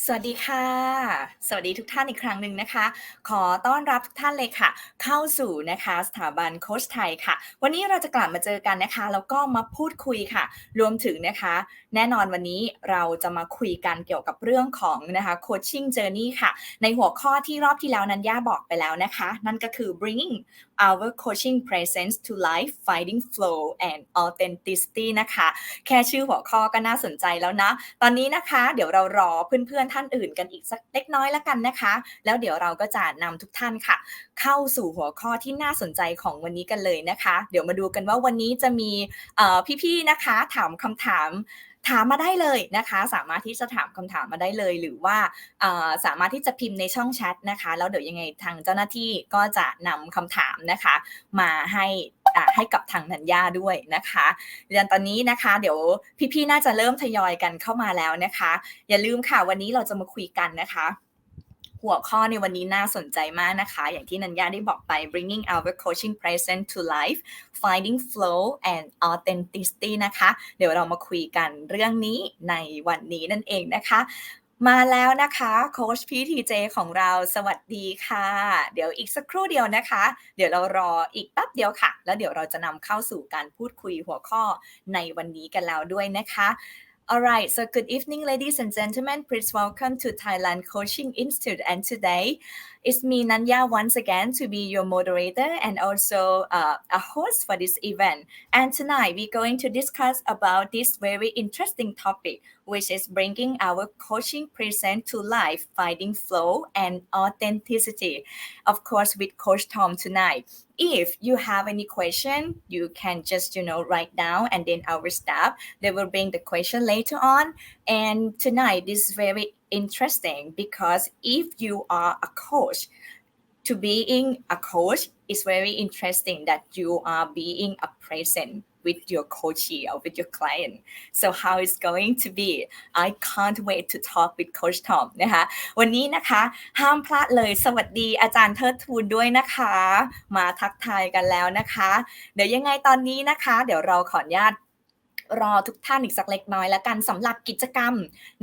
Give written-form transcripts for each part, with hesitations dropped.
สวัสดีค่ะสวัสดีทุกท่านอีกครั้งหนึ่งนะคะขอต้อนรับทุกท่านเลยค่ะเข้าสู่นะคะสถาบันโคชไทยค่ะวันนี้เราจะกลับมาเจอกันนะคะแล้วก็มาพูดคุยค่ะรวมถึงนะคะแน่นอนวันนี้เราจะมาคุยกันเกี่ยวกับเรื่องของนะคะโคชชิ่งเจอร์นี่ค่ะในหัวข้อที่รอบที่แล้วนั้นย่าบอกไปแล้วนะคะนั่นก็คือ bringing our coaching presence to life finding flow and authenticity นะคะแค่ชื่อหัวข้อก็น่าสนใจแล้วนะ ตอนนี้นะคะเดี๋ยวเรารอเพื่อนๆท่านอื่นกันอีกสักเล็กน้อยแล้วกันนะคะแล้วเดี๋ยวเราก็จะนำทุกท่านค่ะเข้าสู่หัวข้อที่น่าสนใจของวันนี้กันเลยนะคะเดี๋ยวมาดูกันว่าวันนี้จะมีพี่ๆนะคะถามคำถามถามมาได้เลยนะคะสามารถที่จะถามคำถามมาได้เลยหรือว่าสามารถที่จะพิมพ์ในช่องแชทนะคะแล้วเดี๋ยวยังไงทางเจ้าหน้าที่ก็จะนำคำถามนะคะมาให้กับทางธัญญาด้วยนะคะเดือนตอนนี้นะคะเดี๋ยวพี่ๆน่าจะเริ่มทยอยกันเข้ามาแล้วนะคะอย่าลืมค่ะวันนี้เราจะมาคุยกันนะคะหัวข้อในวันนี้น่าสนใจมากนะคะอย่างที่นัญญาได้บอกไป bringing our coaching present to life finding flow and authenticity นะคะเดี๋ยวเรามาคุยกันเรื่องนี้ในวันนี้นั่นเองนะคะมาแล้วนะคะโค้ชพี่ทีเจของเราสวัสดีค่ะเดี๋ยวอีกสักครู่เดียวนะคะเดี๋ยวเรารออีกแป๊บเดียวค่ะแล้วเดี๋ยวเราจะนำเข้าสู่การพูดคุยหัวข้อในวันนี้กันแล้วด้วยนะคะ Alright, so good evening, ladies and gentlemen. Please welcome to Thailand Coaching Institute. And today, it's me, Nanya, once again to be your moderator and also a host for this event. And tonight, we're going to discuss about this very interesting topic, which is bringing our coaching present to life, finding flow and authenticity. Of course, with Coach Tom tonight. If you have any question, you can just write down, and then our staff they will bring the question later on. And tonight this is very interesting because if you are a coach, to being a coach is very interesting that you are being a present with your coachee or with your client. So how it's going to be? I can't wait to talk with Coach Tom นะคะวันนี้นะคะห้ามพลาดเลยสวัสดีอาจารย์เทิดทูนด้วยนะคะมาทักทายกันแล้วนะคะเดี๋ยวยังไงตอนนี้นะคะเดี๋ยวเราขออนุญาตรอทุกท่านอีกสักเล็กน้อยแล้วกันสำหรับกิจกรรม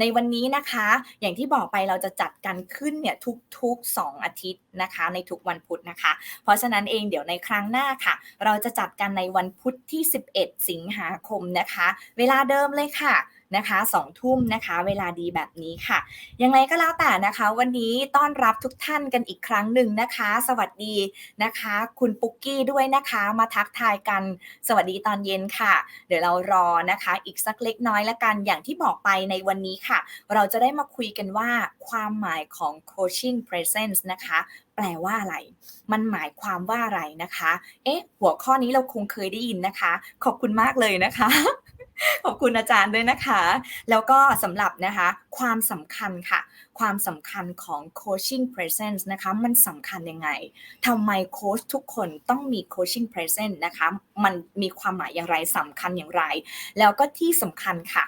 ในวันนี้นะคะอย่างที่บอกไปเราจะจัดกันขึ้นเนี่ยทุกๆ2อาทิตย์นะคะในทุกวันพุธนะคะเพราะฉะนั้นเองเดี๋ยวในครั้งหน้าค่ะเราจะจัดกันในวันพุธที่11สิงหาคมนะคะเวลาเดิมเลยค่ะนะคะ2ทุ่มนะคะเวลาดีแบบนี้ค่ะยังไงก็แล้วแต่นะคะวันนี้ต้อนรับทุกท่านกันอีกครั้งหนึ่งนะคะสวัสดีนะคะคุณปุ๊กกี้ด้วยนะคะมาทักทายกันสวัสดีตอนเย็นค่ะเดี๋ยวเรารอนะคะอีกสักเล็กน้อยละกันอย่างที่บอกไปในวันนี้ค่ะเราจะได้มาคุยกันว่าความหมายของ coaching presence นะคะแปลว่าอะไรมันหมายความว่าอะไรนะคะหัวข้อนี้เราคงเคยได้ยินนะคะขอบคุณมากเลยนะคะ ขอบคุณอาจารย์ด้วยนะคะแล้วก็สำหรับนะคะความสำคัญค่ะความสำคัญของ coaching presence นะคะมันสำคัญยังไงทำไมโค้ชทุกคนต้องมี coaching presence นะคะมันมีความหมายอย่างไรสำคัญอย่างไรแล้วก็ที่สำคัญค่ะ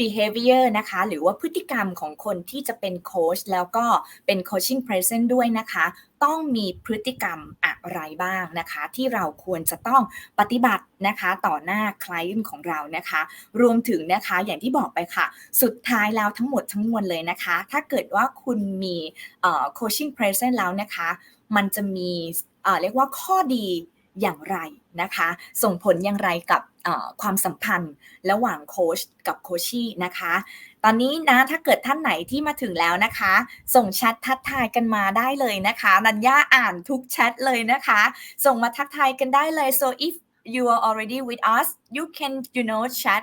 behavior นะคะหรือว่าพฤติกรรมของคนที่จะเป็นโค้ชแล้วก็เป็น coaching present ด้วยนะคะต้องมีพฤติกรรมอะไรบ้างนะคะที่เราควรจะต้องปฏิบัตินะคะต่อหน้า client ของเรานะคะรวมถึงนะคะอย่างที่บอกไปค่ะสุดท้ายแล้วทั้งหมดทั้งมวลเลยนะคะถ้าเกิดว่าคุณมีcoaching present แล้วนะคะมันจะมีเรียกว่าข้อดีอย่างไรนะคะส่งผลอย่างไรกับความสัมพันธ์ระหว่างโค้ชกับโคชชี่นะคะตอนนี้นะถ้าเกิดท่านไหนที่มาถึงแล้วนะคะส่งแชททักทายกันมาได้เลยนะคะนัญญาอ่านทุกแชทเลยนะคะส่งมาทักทายกันได้เลย so if you are already with us you can chat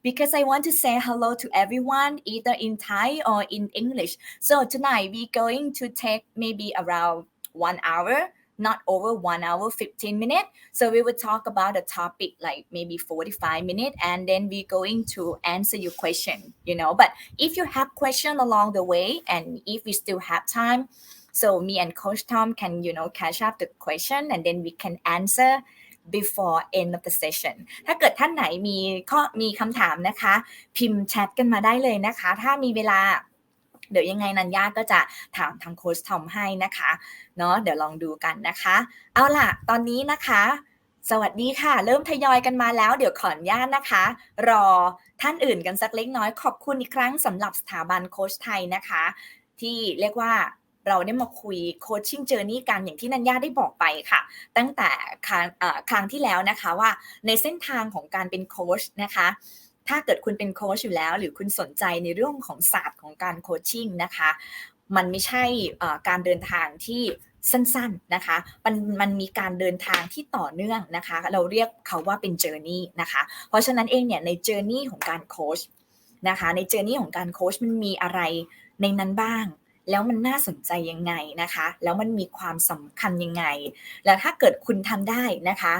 because I want to say hello to everyone either in Thai or in English so tonight we going to take maybe around 1 hour not over 1 hour 15 minutes so we will talk about a topic like maybe 45 minutes and then we're going to answer your question but if you have question along the way and if we still have time so me and Coach Tom can catch up the question and then we can answer before end of the session ถ้าเกิดท่านไหนมีคำถามนะคะพิมพ์แชทกันมาได้เลยนะคะถ้ามีเวลาเดี๋ยวยังไงนัญญาก็จะถามทางโค้ชทอมให้นะคะเนาะเดี๋ยวลองดูกันนะคะเอาล่ะตอนนี้นะคะ สวัสดีค่ะเริ่มทยอยกันมาแล้วเดี๋ยวขออนุญาตนะคะรอท่านอื่นกันสักเล็กน้อยขอบคุณอีกครั้งสำหรับสถาบันโคชไทยนะคะที่เรียกว่าเราได้มาคุยโคชชิ่งเจอร์นี่กันอย่างที่นัญญาได้บอกไปค่ะตั้งแต่ครั้งที่แล้วนะคะว่าในเส้นทางของการเป็นโคชนะคะถ้าเกิดคุณเป็นโคชอยู่แล้วหรือคุณสนใจในเรื่องของศาสตร์ของการโคชชิ่งนะคะมันไม่ใช่การเดินทางที่สั้นๆนะคะมันมีการเดินทางที่ต่อเนื่องนะคะเราเรียกเขาว่าเป็น journey นะคะเพราะฉะนั้นเองเนี่ยใน journey ของการโค้ชนะคะใน journey ของการโค้ชมันมีอะไรในนั้นบ้างแล้วมันน่าสนใจยังไงนะคะแล้วมันมีความสำคัญยังไงแล้วถ้าเกิดคุณทำได้นะคะ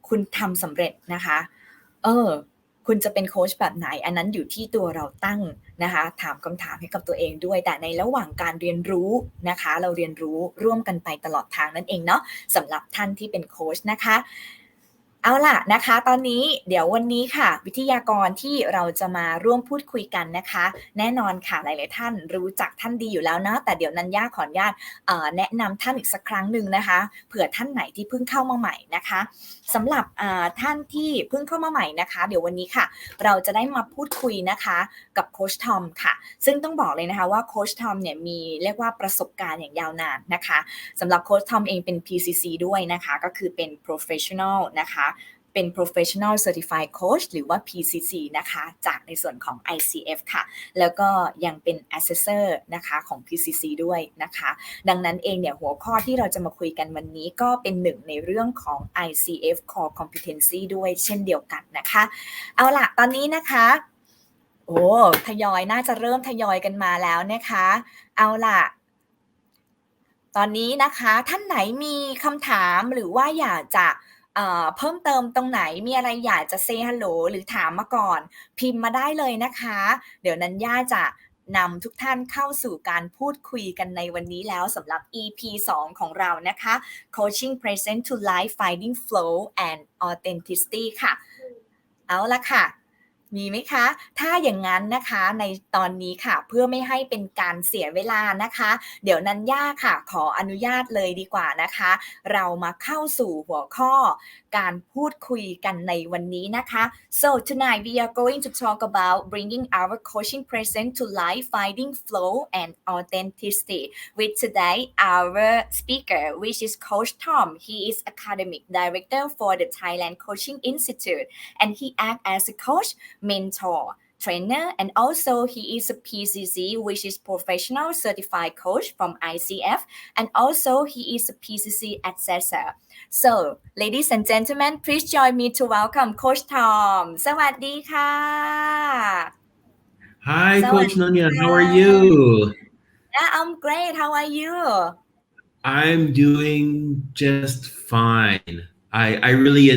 คุณทำสำเร็จนะคะคุณจะเป็นโค้ชแบบไหนอันนั้นอยู่ที่ตัวเราตั้งนะคะถามคำถามให้กับตัวเองด้วยแต่ในระหว่างการเรียนรู้นะคะเราเรียนรู้ร่วมกันไปตลอดทางนั่นเองเนาะสำหรับท่านที่เป็นโค้ชนะคะเอาล่ะนะคะตอนนี้เดี๋ยววันนี้ค่ะวิทยากรที่เราจะมาร่วมพูดคุยกันนะคะแน่นอนค่ะหลายๆท่านรู้จักท่านดีอยู่แล้วเนาะแต่เดี๋ยวนัญญาขออนุญาตแนะนำท่านอีกสักครั้งหนึ่งนะคะเผื่อท่านไหนที่เพิ่งเข้ามาใหม่นะคะสำหรับท่านที่เพิ่งเข้ามาใหม่นะคะเดี๋ยววันนี้ค่ะเราจะได้มาพูดคุยนะคะกับโค้ชทอมค่ะซึ่งต้องบอกเลยนะคะว่าโค้ชทอมเนี่ยมีเรียกว่าประสบการณ์อย่างยาวนานนะคะสำหรับโค้ชทอมเองเป็น PCC ด้วยนะคะก็คือเป็น professional นะคะเป็น professional certified coach หรือว่า PCC นะคะจากในส่วนของ ICF ค่ะแล้วก็ยังเป็น assessor นะคะของ PCC ด้วยนะคะดังนั้นเองเนี่ยหัวข้อที่เราจะมาคุยกันวันนี้ก็เป็นหนึ่งในเรื่องของ ICF Core Competency ด้วยเช่นเดียวกันนะคะเอาล่ะตอนนี้นะคะน่าจะเริ่มทยอยกันมาแล้วนะคะเอาล่ะตอนนี้นะคะท่านไหนมีคำถามหรือว่าอยากจะเพิ่มเติมตรงไหนมีอะไรอยากจะ say hello หรือถามมาก่อนพิมพ์มาได้เลยนะคะเดี๋ยวนัญญาจะนำทุกท่านเข้าสู่การพูดคุยกันในวันนี้แล้วสำหรับ EP2 ของเรานะคะ Coaching Present to Life Finding Flow and Authenticity ค่ะเอาละค่ะมีไหมคะถ้าอย่างนั้นนะคะในตอนนี้ค่ะเพื่อไม่ให้เป็นการเสียเวลานะคะเดี๋ยวนัญญาค่ะขออนุญาตเลยดีกว่านะคะเรามาเข้าสู่หัวข้อการพูดคุยกันในวันนี้นะคะ so tonight we are going to talk about bringing our coaching present to life finding flow and authenticity with today our speaker which is Coach Tom. He is academic director for the Thailand Coaching Institute and he acts as a coach mentor, trainer, and also he is a PCC, which is Professional Certified Coach from ICF, and also he is a PCC assessor. So, ladies and gentlemen, please join me to welcome Coach Tom. สวัสดีค่ะ Hi, สวัส Coach ดี Nanya. ค่ How are ะ you? I'm great. How are you? I'm doing just fine. I really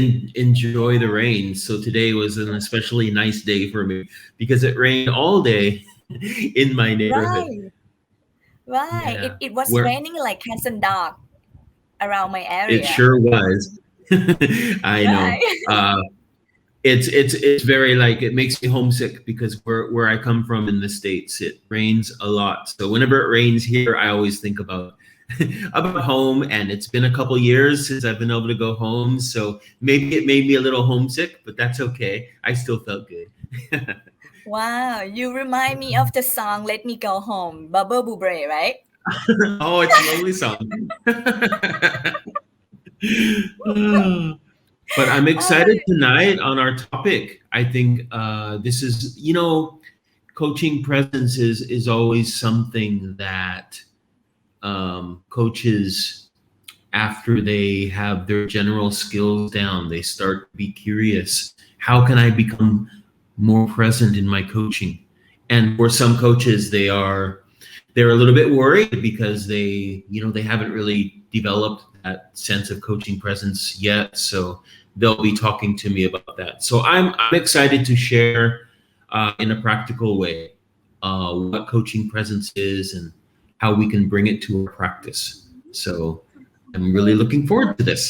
enjoy the rain. So today was an especially nice day for me because it rained all day in my neighborhood. Right. Yeah, It was where raining like cats and dogs around my it area. sure was. I know. Right. It's very like it makes me homesick because where I come from in the States, it rains a lot. So whenever it rains here, I always think about about home, and it's been a couple years since I've been able to go home. So maybe it made me a little homesick, but that's okay. I still felt good. Wow, you remind me of the song Let Me Go Home, Bubble Bubre, right? Oh, it's a lovely song. But I'm All excited right. tonight on our topic. I think this is, coaching presence is always something that coaches, after they have their general skills down, they start to be curious. How can I become more present in my coaching? And for some coaches, they're a little bit worried because they haven't really developed that sense of coaching presence yet. So they'll be talking to me about that. So I'm excited to share in a practical way what coaching presence is and how we can bring it to our practice. So I'm really looking forward to this.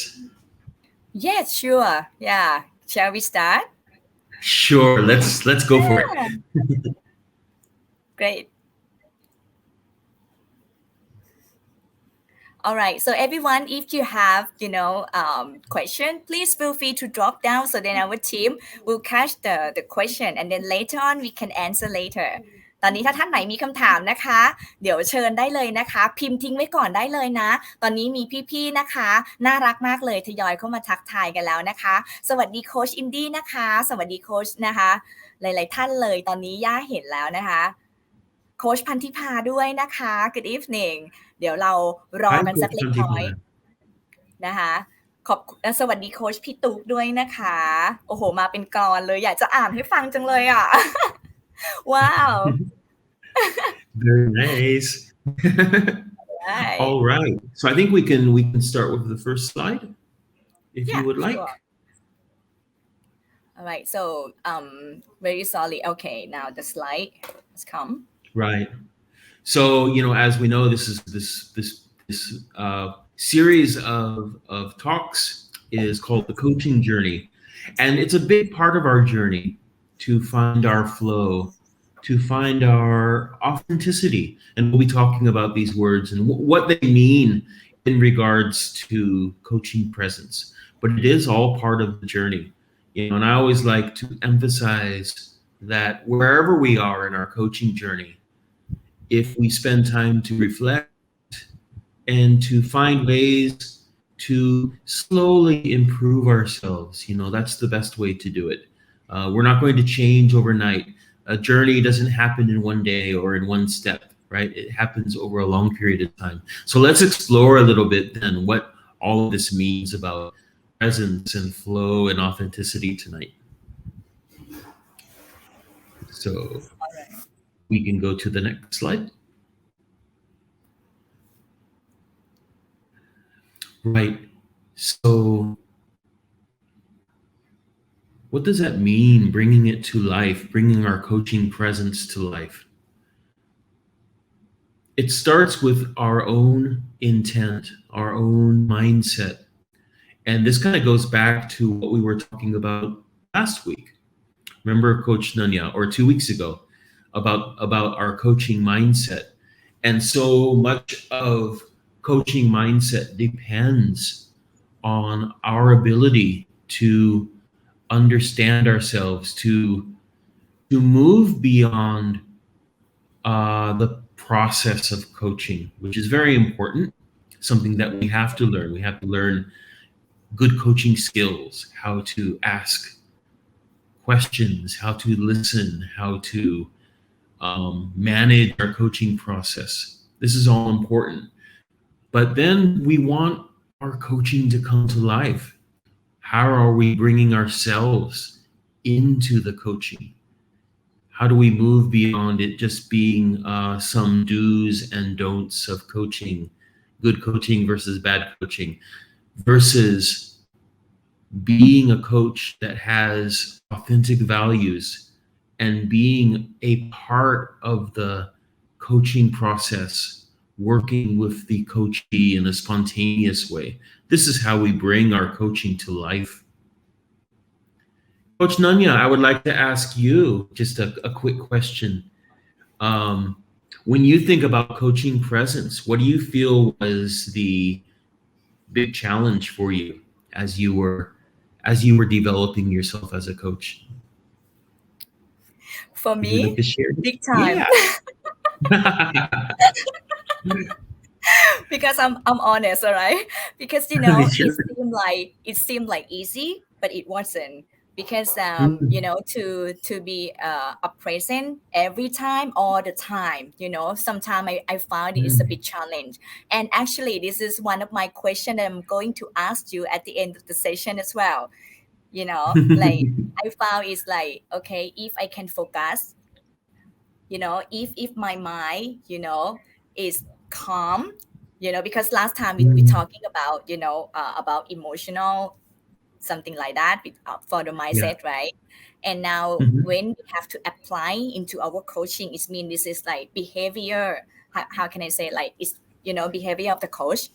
Yes, sure. Yeah. Shall we start? Sure, let's go for it. Great. All right. So everyone, if you have, question, please feel free to drop down so then our team will catch the question and then later on we can answer later. ตอนนี้ถ้าท่านไหนมีคำถามนะคะเดี๋ยวเชิญได้เลยนะคะพิมพ์ทิ้งไว้ก่อนได้เลยนะตอนนี้มีพี่ๆนะคะน่ารักมากเลยทยอยเข้ามาทักทายกันแล้วนะคะสวัสดีโค้ชอินดี้นะคะสวัสดีโค้ชนะคะหลายๆท่านเลยตอนนี้ย่าเห็นแล้วนะคะโค้ชพันธิพาด้วยนะคะ Good evening เดี๋ยวเรารอกันสักเล็กน้อยนะคะสวัสดีโค้ชพี่ตุ๊กด้วยนะคะโอ้โหมาเป็นกลอนเลยอยากจะอ่านให้ฟังจังเลยอ่ะ ว้าว Very nice. Right. All right. So I think we can start with the first slide, if you would like. Sure. All right. So very sorry. Okay, now the slide has come. Right. So as we know, this series of talks is called the coaching journey, and it's a big part of our journey to find our flow, to find our authenticity, and we'll be talking about these words and what they mean in regards to coaching presence. But it is all part of the journey, and I always like to emphasize that wherever we are in our coaching journey, if we spend time to reflect and to find ways to slowly improve ourselves, that's the best way to do it. We're not going to change overnight. A journey doesn't happen in one day or in one step, right? It happens over a long period of time. So let's explore a little bit then what all of this means about presence and flow and authenticity tonight. So we can go to the next slide. Right. So what does that mean, bringing it to life, bringing our coaching presence to life? It starts with our own intent, our own mindset. And this kind of goes back to what we were talking about last week. Remember Coach Nanya, or 2 weeks ago, about our coaching mindset. And so much of coaching mindset depends on our ability to understand ourselves, to move beyond the process of coaching, which is very important, something that we have to learn. We have to learn good coaching skills, how to ask questions, how to listen, how to manage our coaching process. This is all important. But then we want our coaching to come to life. How are we bringing ourselves into the coaching? How do we move beyond it just being some do's and don'ts of coaching, good coaching versus bad coaching, versus being a coach that has authentic values and being a part of the coaching process, working with the coachee in a spontaneous way. This is how we bring our coaching to life. Coach Nanya, I would like to ask you just a quick question. When you think about coaching presence, what do you feel was the big challenge for you as you were developing yourself as a coach? For me, big time. Yeah. Because I'm honest, all right? Because Sure. it seemed like easy, but it wasn't. Because to be a present every time, all the time, sometimes I found it is a bit challenge. And actually, this is one of my questions I'm going to ask you at the end of the session as well. Like I found it's like, okay, if I can focus, if my mind, is calm, because last time we talking about emotional, something like that for the mindset, right? And now when we have to apply into our coaching, it means this is like behavior. How can I say, like, it's behavior of the coach.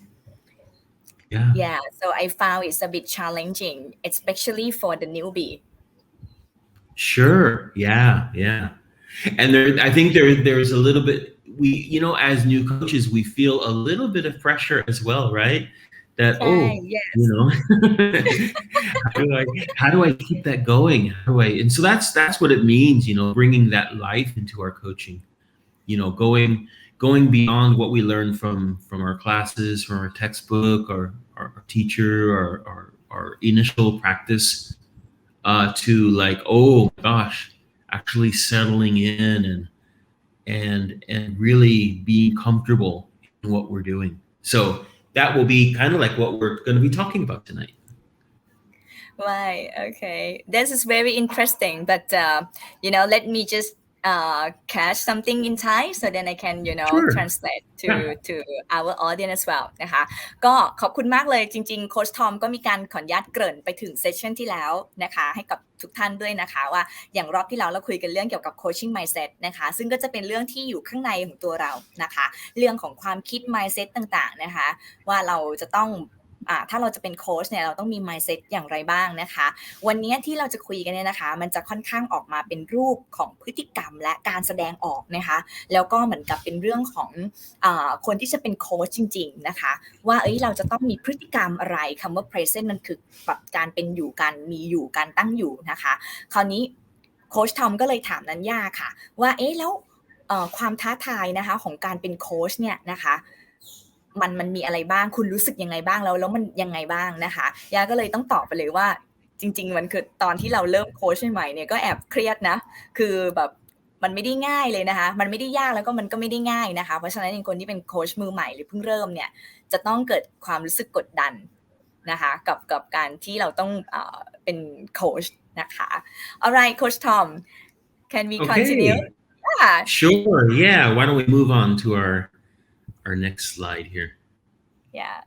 Yeah. So I found it's a bit challenging, especially for the newbie. Sure. Yeah. And I think there's a little bit we as new coaches, we feel a little bit of pressure as well, right? That, ใช่ oh, yes how do I keep that going? And so that's what it means, bringing that life into our coaching, going beyond what we learn from our classes, from our textbook, or our teacher, or our initial practice, to like, oh gosh, actually settling in and really being comfortable in what we're doing. So that will be kind of like what we're going to be talking about tonight. Right. Okay. This is very interesting. But let me just catch something in Thai so then I can Sure. translate Yeah. to our audience as well นะคะก็ขอบคุณมากเลยจริงๆโค้ชทอมก็มีการขออนุญาตเกริ่นไปถึงเซสชันที่แล้วนะคะให้กับทุกท่านด้วยนะคะว่าอย่างรอบที่แล้วเราคุยกันเรื่องเกี่ยวกับ coaching mindset นะคะซึ่งก็จะเป็นเรื่องที่อยู่ข้างในของตัวเรานะคะเรื่องของความคิด mindset ต่างๆนะคะว่าเราจะต้องถ้าเราจะเป็นโค้ชเนี่ยเราต้องมี mindset อย่างไรบ้างนะคะวันนี้ที่เราจะคุยกันเนี่ยนะคะมันจะค่อนข้างออกมาเป็นรูปของพฤติกรรมและการแสดงออกนะคะแล้วก็เหมือนกับเป็นเรื่องของคนที่จะเป็นโค้ชจริงๆนะคะว่าเราจะต้องมีพฤติกรรมอะไรคำว่า present มันคือแบบการเป็นอยู่การมีอยู่การตั้งอยู่นะคะคราวนี้โค้ชทอมก็เลยถามนัญญาค่ะว่าแล้วความท้าทายนะคะของการเป็นโค้ชเนี่ยนะคะมันมีอะไรบ้างคุณรู้สึกยังไงบ้างแล้วมันยังไงบ้างนะคะยาก็เลยต้องตอบไปเลยว่าจริงๆมันคือตอนที่เราเริ่มโค้ชใหม่ๆเนี่ยก็แอบเครียดนะคือแบบมันไม่ได้ง่ายเลยนะคะมันไม่ได้ยากแล้วก็มันก็ไม่ได้ง่ายนะคะเพราะฉะนั้นคนที่เป็นโค้ชมือใหม่หรือเพิ่งเริ่มเนี่ยจะต้องเกิดความรู้สึกกดดันนะคะกับการที่เราต้องเป็นโค้ชนะคะ Alright Coach Tom can we continue Okay. yeah Sure. Yeah. Why don't we move on to our next slide here? yeah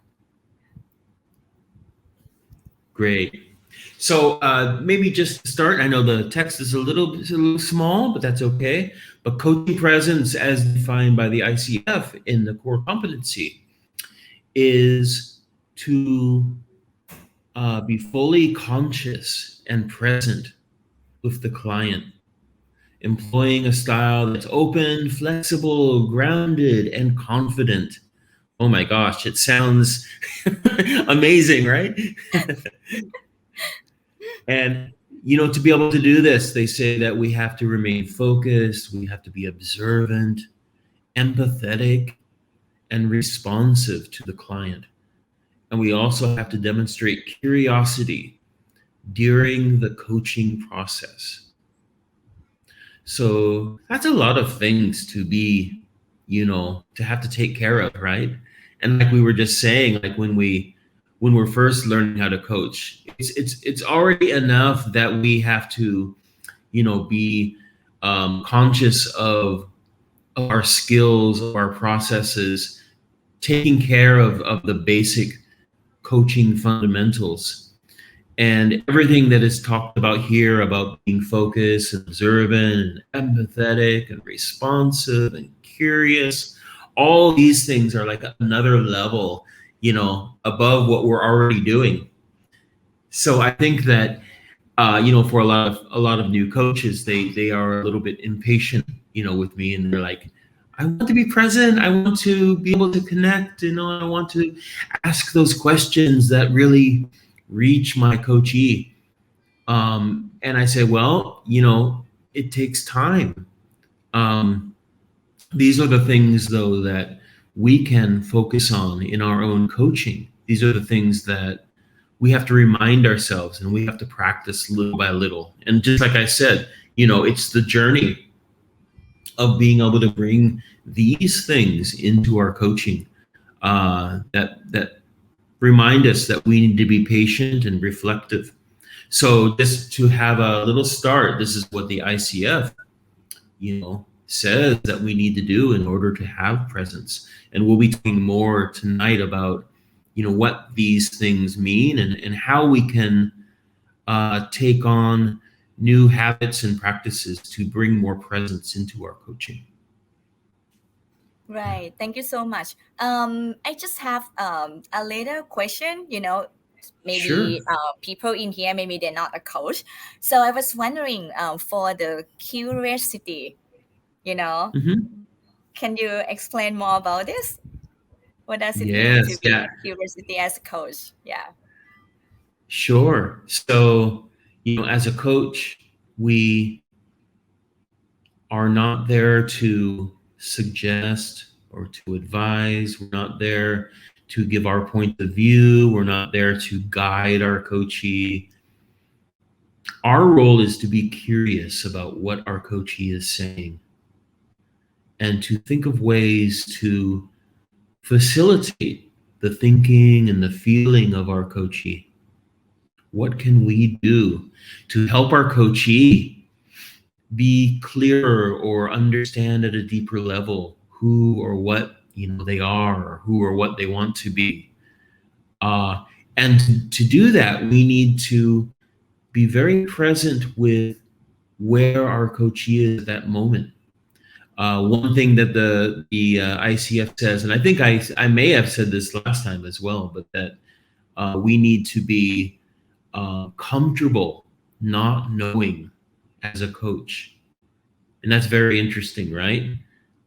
Great. So maybe just to start, I know the text is a little small, but that's okay. But coaching presence, as defined by the ICF in the core competency, is to be fully conscious and present with the client, employing a style that's open, flexible, grounded, and confident. Oh my gosh, it sounds amazing, right? And to be able to do this, they say that we have to remain focused, we have to be observant, empathetic, and responsive to the client. And we also have to demonstrate curiosity during the coaching process. So that's a lot of things to be, to have to take care of, right? And like we were just saying, like when we're first learning how to coach, it's already enough that we have to, be conscious of our skills, of our processes, taking care of the basic coaching fundamentals. And everything that is talked about here about being focused and observant and empathetic and responsive and curious, all these things are like another level, above what we're already doing. So I think that, for a lot of new coaches, they are a little bit impatient, with me, and they're like, I want to be present. I want to be able to connect. I want to ask those questions that really reach my coachee. And I say, well, it takes time. These are the things, though, that we can focus on in our own coaching. These are the things that we have to remind ourselves and we have to practice little by little. And just like I said, it's the journey of being able to bring these things into our coaching that remind us that we need to be patient and reflective. So just to have a little start, this is what the ICF, says that we need to do in order to have presence. And we'll be talking more tonight about, what these things mean and how we can take on new habits and practices to bring more presence into our coaching. Right. Thank you so much. I just have a little question. Maybe Sure. People in here, maybe they're not a coach. So I was wondering for the curiosity, Mm-hmm. Can you explain more about this? What does it mean to Yes, be yeah, curiosity as a coach? Yeah. sure. So, as a coach, we are not there to suggest or to advise. We're not there to give our point of view. We're not there to guide our coachee. Our role is to be curious about what our coachee is saying and to think of ways to facilitate the thinking and the feeling of our coachee. What can we do to help our coachee be clearer or understand at a deeper level who or what they are, or who or what they want to be? And to do that, we need to be very present with where our coachee is at that moment. One thing that the ICF says, and I think I may have said this last time as well, but that we need to be comfortable not knowing as a coach. And that's very interesting, right?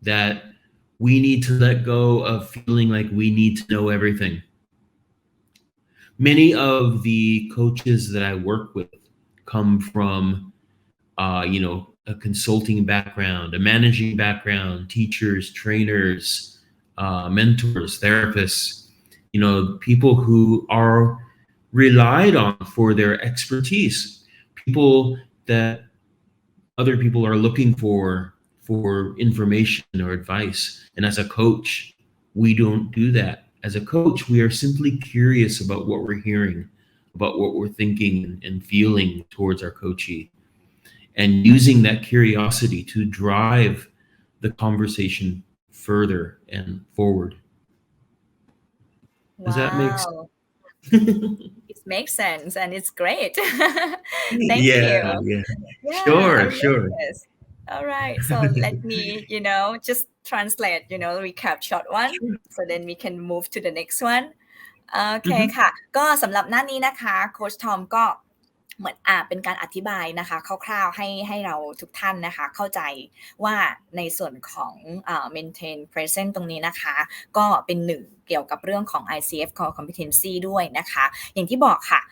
That we need to let go of feeling like we need to know everything. Many of the coaches that I work with come from, a consulting background, a managing background, teachers, trainers, mentors, therapists, people who are relied on for their expertise, people that other people are looking for information or advice. And as a coach, we don't do that. As a coach, we are simply curious about what we're hearing, about what we're thinking and feeling towards our coachee, and using that curiosity to drive the conversation further and forward. Does that make sense? Wow. It makes sense and it's great. Thank you. Yeah, yeah. Yeah, I Sure, love sure. this. All right. So let me, just translate, recap short one. Sure. So then we can move to the next one. โอเค Mhm. ค่ะ ก็สำหรับหน้านี้นะคะโค้ชทอมก็เหมือนเป็นการอธิบายนะคะคร่าวๆให้เราทุกท่านนะคะเข้าใจว่าในส่วนของmaintain present ตรงนี้นะคะก็เป็นหนึ่งเกี่ยวกับเรื่องของ ICF core competency ด้วยนะคะอย่างที่บอกค่ะ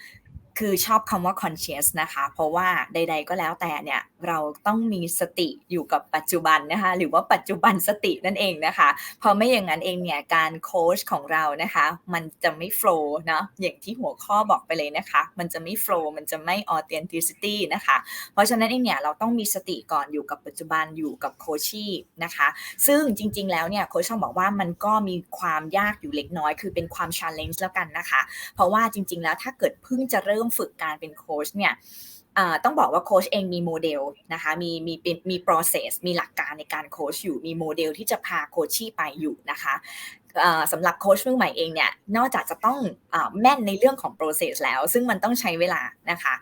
คือชอบคำว่า conscious นะคะเพราะว่าใดๆก็แล้วแต่เนี่ยเราต้องมีสติอยู่กับปัจจุบันนะคะหรือว่าปัจจุบันสตินั่นเองนะคะเพราะไม่อย่างนั้นเองเนี่ยการโค้ชของเรานะคะมันจะไม่โฟลว์เนาะอย่างที่หัวข้อบอกไปเลยนะคะมันจะไม่โฟลว์มันจะไม่ authenticity นะคะเพราะฉะนั้นเองเนี่ยเราต้องมีสติก่อนอยู่กับปัจจุบันอยู่กับโคชี่นะคะซึ่งจริงๆแล้วเนี่ยโค้ชต้องบอกว่ามันก็มีความยากอยู่เล็กน้อยคือเป็นความ challenge แล้วกันนะคะเพราะว่าจริงๆแล้วถ้าเกิดเพิ่งจะเริ่มฝึกการเป็นโค้ชเนี่ยต้องบอกว่าโค้ชเองมีโมเดลนะคะมี process มีหลักการในการโค้ชอยู่มีโมเดลที่จะพาโคชชี่ไปอยู่นะคะสำหรับโค้ชมือใหม่เองเนี่ยนอกจากจะต้องแม่นในเรื่องของ process แล้วซึ่งมันต้องใช้เวลานะคะ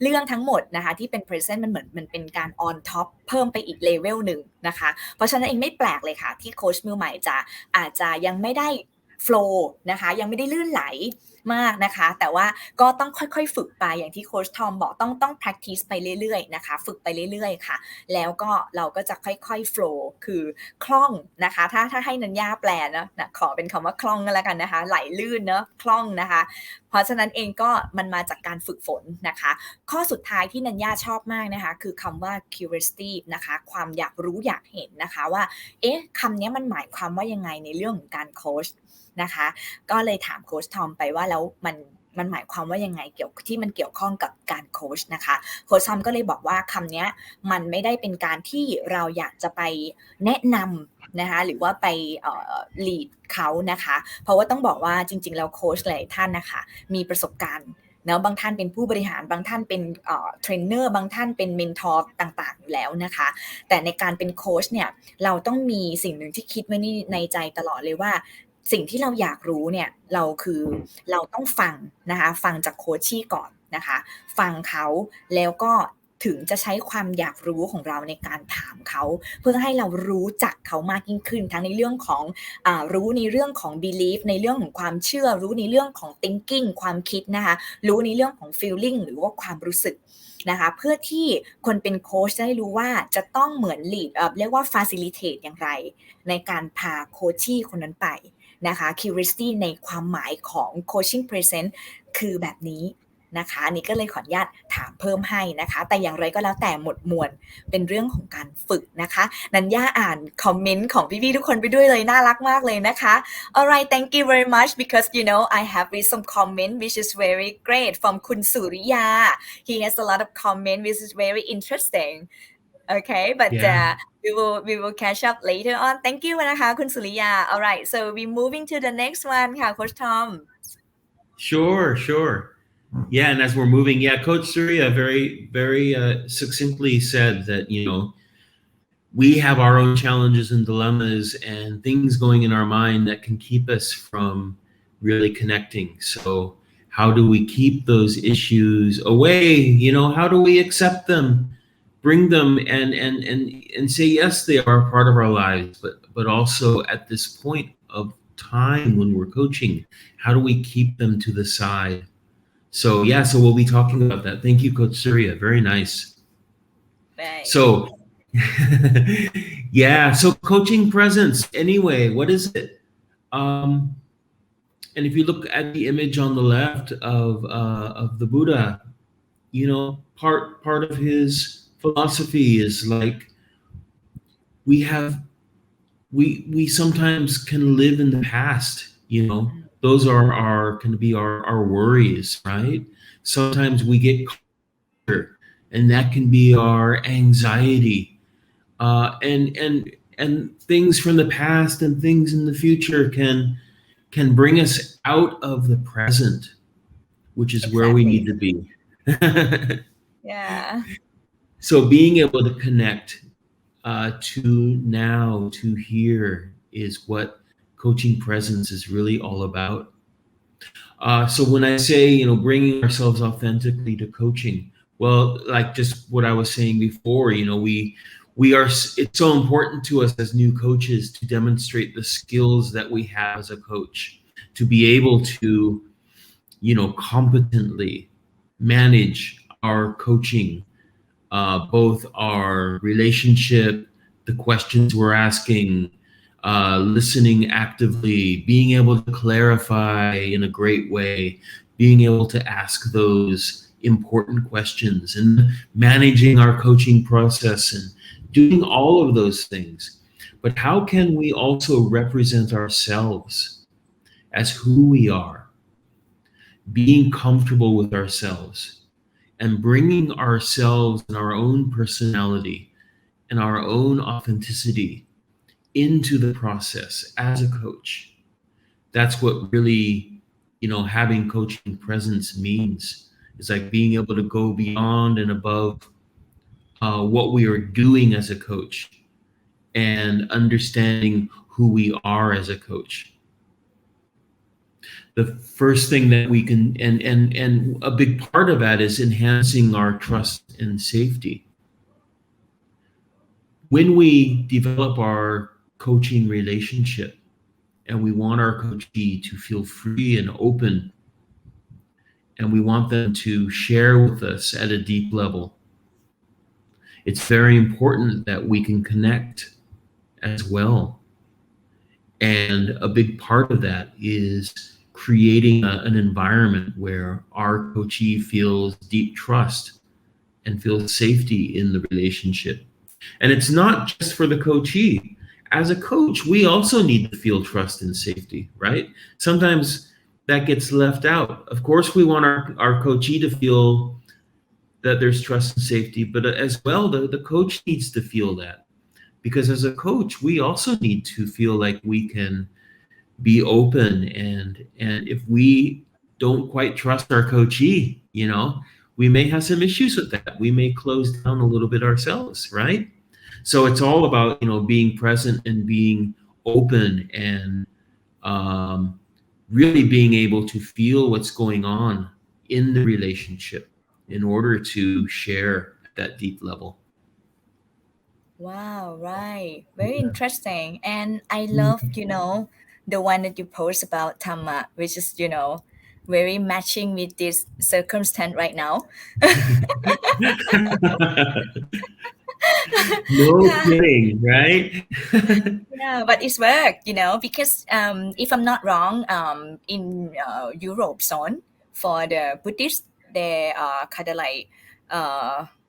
เรื่องทั้งหมดนะคะที่เป็น present มันเป็นการ on top เพิ่มไปอีกเลเวลหนึ่งนะคะเพราะฉะนั้นเองไม่แปลกเลยค่ะที่โค้ชมือใหม่อาจจะยังไม่ได้ flow นะคะยังไม่ได้ลื่นไหลมากนะคะแต่ว่าก็ต้องค่อยๆฝึกไปอย่างที่โค้ชทอมบอกต้อง practice ไปเรื่อยๆนะคะฝึกไปเรื่อยๆค่ะแล้วก็เราก็จะค่อยๆ flow คือคล่องนะคะถ้าให้นัญญาแปลนะขอเป็นคำว่าคล่องก็แล้วกันนะคะไหลลื่นเนาะคล่องนะคะเพราะฉะนั้นเองก็มันมาจากการฝึกฝนนะคะข้อสุดท้ายที่นัญญาชอบมากนะคะคือคำว่า curiosity นะคะความอยากรู้อยากเห็นนะคะว่าคำนี้มันหมายความว่ายังไงในเรื่องของการโค้ชนะคะก็เลยถามโค้ชทอมไปว่าแล้วมันหมายความว่ายังไงที่มันเกี่ยวข้องกับการโค้ชนะคะโค้ชทอมก็เลยบอกว่าคำนี้มันไม่ได้เป็นการที่เราอยากจะไปแนะนำนะคะหรือว่าไปlead เขานะคะเพราะว่าต้องบอกว่าจริงๆแล้วโค้ชหลายท่านนะคะมีประสบการณ์เนาะบางท่านเป็นผู้บริหารบางท่านเป็นเทรนเนอร์บางท่านเป็นเมนทอร์ต่างๆอยู่แล้วนะคะแต่ในการเป็นโค้ชเนี่ยเราต้องมีสิ่งหนึ่งที่คิดไว้ในใจตลอดเลยว่าสิ่งที่เราอยากรู้เนี่ยเราต้องฟังนะคะฟังจากโค้ชชี่ก่อนนะคะฟังเขาแล้วก็ ถึงจะใช้ความอยากรู้ของเราในการถามเขาเพื่อให้เรารู้จักเขามากยิ่งขึ้นทั้งในเรื่องของรู้ในเรื่องของ belief ในเรื่องของความเชื่อรู้ในเรื่องของ thinking ความคิดนะคะรู้ในเรื่องของ feeling หรือว่าความรู้สึกนะคะเพื่อที่คนเป็นโค้ชจะได้รู้ว่าจะต้องเหมือน lead เรียกว่า facilitate อย่างไรในการพาโคชชี่คนนั้นไปนะคะ curiosity ในความหมายของ coaching present คือแบบนี้นะคะอันนี้ก็เลยขออนุญาตถามเพิ่มให้นะคะแต่อย่างไรก็แล้วแต่หมวดหมู่เป็นเรื่องของการฝึกนะคะนันย่าอ่านคอมเมนต์ของพี่ๆทุกคนไปด้วยเลยน่ารักมากเลยนะคะ Alright thank you very much because you know I have read some comment which is very great from คุณสุริยา he has a lot of comment which is very interesting okay but Yeah. we will catch up later on thank you นะคะคุณสุริยา Alright so we moving to the next one ค่ะ Coach Tom Sure. Yeah, and as we're moving, yeah, Coach Surya very succinctly said that, we have our own challenges and dilemmas and things going in our mind that can keep us from really connecting. So how do we keep those issues away? How do we accept them, bring them and say, yes, they are a part of our lives, but also at this point of time when we're coaching, how do we keep them to the side? So we'll be talking about that. Thank you, Coach Surya. Very nice. Right. So so coaching presence. Anyway, what is it? And if you look at the image on the left of the Buddha, part of his philosophy is like we sometimes can live in the past. Those can be our worries, right? Sometimes we get caught, and that can be our anxiety, and things from the past and things in the future can bring us out of the present, which is where we need to be. Yeah. So being able to connect to now, to here, is what coaching presence is really all about. So when I say, bringing ourselves authentically to coaching, well, like just what I was saying before, it's so important to us as new coaches to demonstrate the skills that we have as a coach, to be able to, competently manage our coaching, both our relationship, the questions we're asking, listening actively, being able to clarify in a great way, being able to ask those important questions, and managing our coaching process and doing all of those things. But how can we also represent ourselves as who we are, being comfortable with ourselves, and bringing ourselves and our own personality and our own authenticity into the process as a coach? That's what really, having coaching presence means. It's like being able to go beyond and above what we are doing as a coach and understanding who we are as a coach. The first thing that we can, and a big part of that is enhancing our trust and safety. When we develop our coaching relationship and we want our coachee to feel free and open, and we want them to share with us at a deep level, it's very important that we can connect as well. And a big part of that is creating an environment where our coachee feels deep trust and feels safety in the relationship. And it's not just for the coachee. As a coach, we also need to feel trust and safety, right? Sometimes that gets left out. Of course, we want our coachee to feel that there's trust and safety, but as well, the coach needs to feel that. Because as a coach, we also need to feel like we can be open, and if we don't quite trust our coachee, we may have some issues with that. We may close down a little bit ourselves, right? So it's all about, being present and being open and really being able to feel what's going on in the relationship in order to share that deep level. Wow, right. Very interesting. And I love, the one that you post about Tama, which is, very matching with this circumstance right now. No kidding, right? Yeah, but it's work, because if I'm not wrong, in Europe zone for the Buddhists, they are kind of like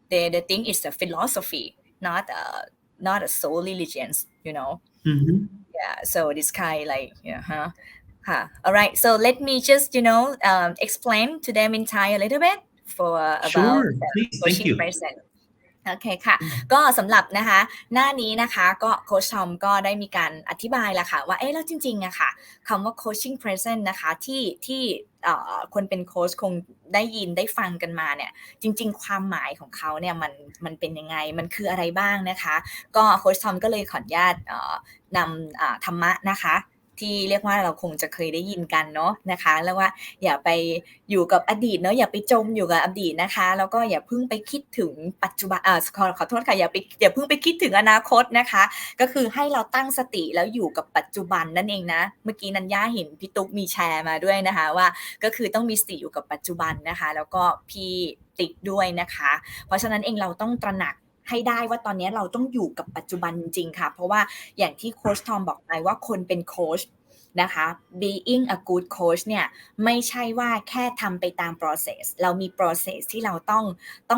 they think it's a philosophy, not a soul religions. Mhm. Yeah, so this kind like All right, so let me just explain to them in Thai a little bit for about Sure, the please. Thank coaching you. present โอเคค่ะก็สำหรับนะคะหน้านี้นะคะก็โค้ชทอมก็ได้มีการอธิบายแล้วค่ะว่าแล้วจริงๆอะค่ะคำว่า coaching present นะคะที่คนเป็นโค้ชคงได้ยินได้ฟังกันมาเนี่ยจริงๆความหมายของเขาเนี่ยมันเป็นยังไงมันคืออะไรบ้างนะคะก็โค้ชทอมก็เลยขออนุญาตนำธรรมะนะคะที่เรียกว่าเราคงจะเคยได้ยินกันเนาะนะคะแล้วว่าอย่าไปอยู่กับอดีตเนาะอย่าไปจมอยู่กับอดีตนะคะแล้วก็อย่าเพิ่งไปคิดถึงปัจจุบันขอโทษค่ะอย่าเพิ่งไปคิดถึงอนาคตนะคะก็คือให้เราตั้งสติแล้วอยู่กับปัจจุบันนั่นเองนะเมื่อกี้นันย่าเห็นพี่ตุ๊กมีแชร์มาด้วยนะคะว่าก็คือต้องมีสติอยู่กับปัจจุบันนะคะแล้วก็พี่ติ๊กด้วยนะคะเพราะฉะนั้นเองเราต้องตระหนักให้ได้ว่าตอนนี้เราต้องอยู่กับปัจจุบันจริงๆค่ะเพราะว่าอย่างที่โค้ชทอมบอกไปว่าคนเป็นโค้ชนะคะ being a good coach เนี่ยไม่ใช่ว่าแค่ทำไปตาม process เรามี process ที่เราต้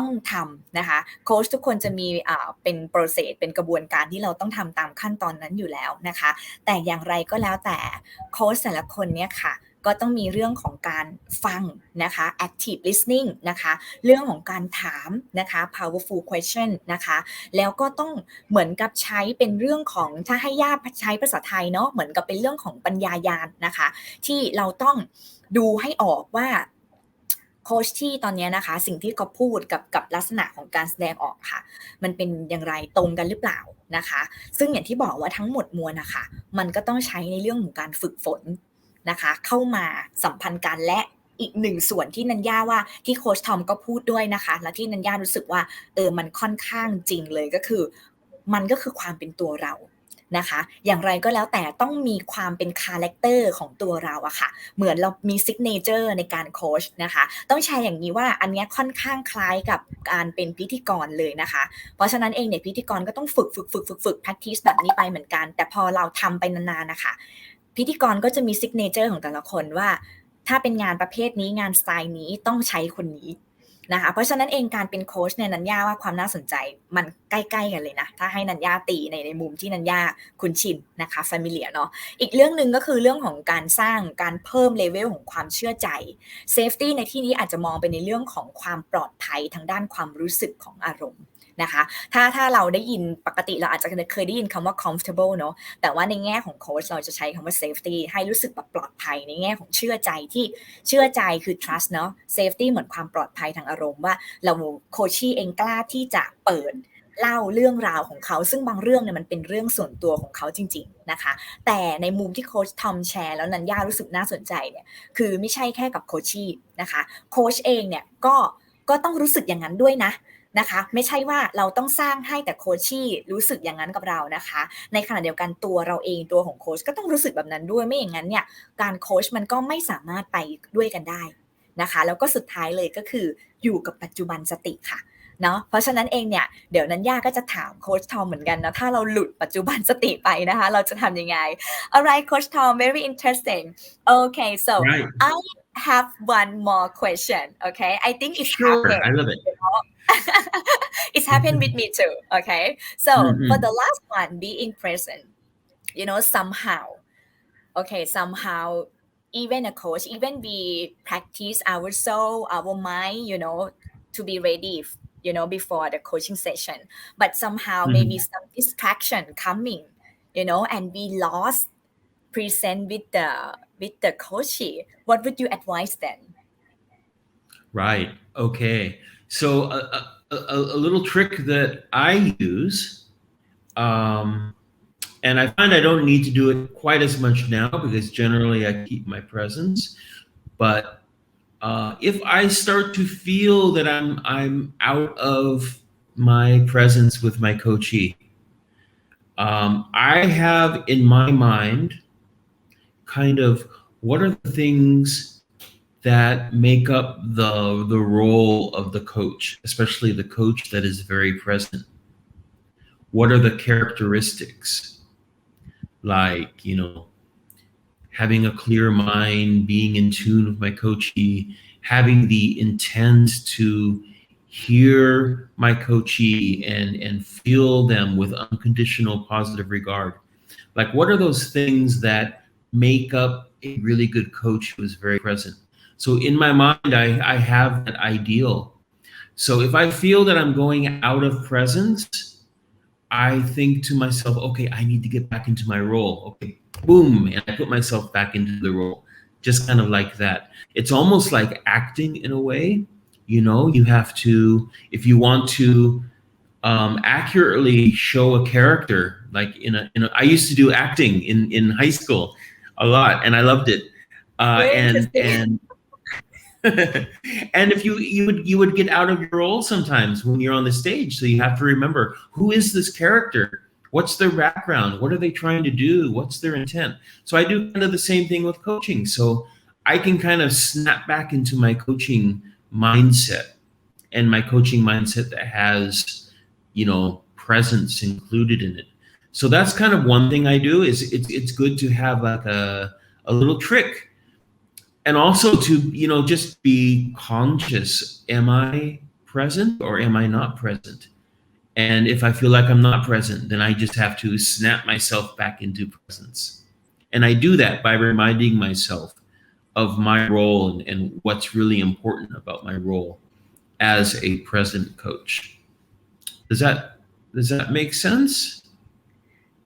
องทำนะคะโค้ชทุกคนจะมีเป็น process เป็นกระบวนการที่เราต้องทำตามขั้นตอนนั้นอยู่แล้วนะคะแต่อย่างไรก็แล้วแต่โค้ชแต่ละคนเนี่ยค่ะก็ต้องมีเรื่องของการฟังนะคะ active listening นะคะเรื่องของการถามนะคะ powerful question นะคะแล้วก็ต้องเหมือนกับใช้เป็นเรื่องของถ้าให้ย่าใช้ภาษาไทยเนาะเหมือนกับเป็นเรื่องของปัญญาญาณนะคะที่เราต้องดูให้ออกว่าโค้ชที่ตอนนี้นะคะสิ่งที่เขาพูดกับลักษณะของการแสดงออกค่ะมันเป็นอย่างไรตรงกันหรือเปล่านะคะซึ่งอย่างที่บอกว่าทั้งหมดมวลนะคะมันก็ต้องใช้ในเรื่องของการฝึกฝนนะคะเข้ามาสัมพันธ์กันและอีกหนึ่งส่วนที่นันย่าว่าที่โค้ชทอมก็พูดด้วยนะคะและที่นันย่ารู้สึกว่ามันค่อนข้างจริงเลยก็คือมันก็คือความเป็นตัวเรานะคะอย่างไรก็แล้วแต่ต้องมีความเป็นคาแรคเตอร์ของตัวเราอะค่ะเหมือนเรามีซิกเนเจอร์ในการโค้ชนะคะต้องแชร์อย่างนี้ว่าอันนี้ค่อนข้างคล้ายกับการเป็นพิธีกรเลยนะคะเพราะฉะนั้นเองเนี่ยพิธีกรก็ต้องฝึก practice แบบนี้ไปเหมือนกันแต่พอเราทำไปนานๆนะคะพิธีกรก็จะมีซิกเนเจอร์ของแต่ละคนว่าถ้าเป็นงานประเภทนี้งานสไตล์นี้ต้องใช้คนนี้นะคะเพราะฉะนั้นเองการเป็นโค้ชเนี่ยนันย่าว่าความน่าสนใจมันใกล้ๆกันเลยนะถ้าให้นันย่าตีในมุมที่นันย่าคุ้นชินนะคะ familiar เนาะอีกเรื่องนึงก็คือเรื่องของการสร้างการเพิ่มเลเวลของความเชื่อใจ safety ในที่นี้อาจจะมองไปในเรื่องของความปลอดภัยทางด้านความรู้สึกของอารมณ์นะคะถ้าเราได้ยินปกติเราอาจจะเคยได้ยินคำว่า comfortable เนาะแต่ว่าในแง่ของโค้ชเราจะใช้คำว่า safety ให้รู้สึกแบบปลอดภัยในแง่ของเชื่อใจที่เชื่อใจคือ trust เนาะ safety เหมือนความปลอดภัยทางอารมณ์ว่าเราโคชชี่เองกล้าที่จะเปิดเล่าเรื่องราวของเขาซึ่งบางเรื่องเนี่ยมันเป็นเรื่องส่วนตัวของเขาจริงๆนะคะแต่ในมุมที่โค้ชทอมแชร์แล้วนันย่ารู้สึกน่าสนใจเนี่ยคือไม่ใช่แค่กับโคชชี่นะคะโค้ชเองเนี่ยก็ต้องรู้สึกอย่างนั้นด้วยนะคะไม่ใช่ว่าเราต้องสร้างให้แต่โค้ชที่รู้สึกอย่างนั้นกับเรานะคะในขณะเดียวกันตัวเราเองตัวของโค้ชก็ต้องรู้สึกแบบนั้นด้วยไม่อย่างนั้นเนี่ยการโค้ชมันก็ไม่สามารถไปด้วยกันได้นะคะแล้วก็สุดท้ายเลยก็คืออยู่กับปัจจุบันสติค่ะเนาะเพราะฉะนั้นเองเนี่ยเดี๋ยวนันย่าก็จะถามโค้ชทอมเหมือนกันนะถ้าเราหลุดปัจจุบันสติไปนะคะเราจะทำยังไง Alright Coach Tom very interesting okay so Right. I have one more question okay I think it's Sure, happened I love it. it's happened with me too okay so for the Mhm. last one being present somehow okay somehow even a coach even we practice our soul our mind to be ready before the coaching session but somehow maybe Mhm. some distraction coming and we lost present with the coachee what would you advise then Right. Okay. So a little trick that I use, um, and I find I don't need to do it quite as much now because generally I keep my presence. But if I start to feel that I'm out of my presence with my coachee. I have in my mind kind of what are the things that make up the role of the coach, especially the coach that is very present. What are the characteristics? Like, having a clear mind, being in tune with my coachee, having the intent to hear my coachee and feel them with unconditional positive regard. Like, what are those things that make up a really good coach who is very present? So in my mind, I have that ideal. So if I feel that I'm going out of presence, I think to myself, okay, I need to get back into my role. Okay, boom, and I put myself back into the role. Just kind of like that. It's almost like acting in a way. You have to, if you want to accurately show a character, like I used to do acting in high school a lot, and I loved it. Very And interesting. and and if you would get out of your role sometimes when you're on the stage, so you have to remember, who is this character, what's their background, what are they trying to do, what's their intent. So I do kind of the same thing with coaching, so I can kind of snap back into my coaching mindset, and my coaching mindset that has presence included in it. So that's kind of one thing I do. Is it's good to have like a little trick, and also to just be conscious. Am I present or am I not present? And if I feel like I'm not present, then I just have to snap myself back into presence. And I do that by reminding myself of my role, and what's really important about my role as a present coach. Does that does that make sense?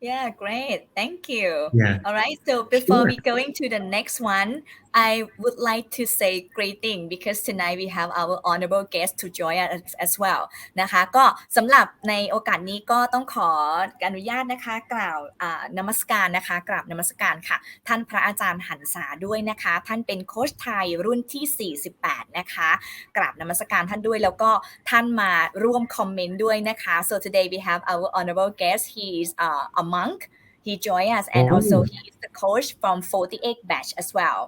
Yeah, great. Thank you. Yeah. All right. So before Sure. we going to the next one, I would like to say greeting because tonight we have our honorable guest to join us as well นะคะก็สำหรับในโอกาสนี้ก็ต้องขออนุญาตนะคะกล่าวนมัสการนะคะกราบนมัสการค่ะท่านพระอาจารย์หันษาด้วยนะคะท่านเป็นโค้ชไทยรุ่นที่48นะคะกราบนมัสการท่านด้วยแล้วก็ท่านมาร่วมคอมเมนต์ด้วยนะคะ so today we have our honorable guest he is a monk he joined us and also Oh, he is the coach from 48 batch as well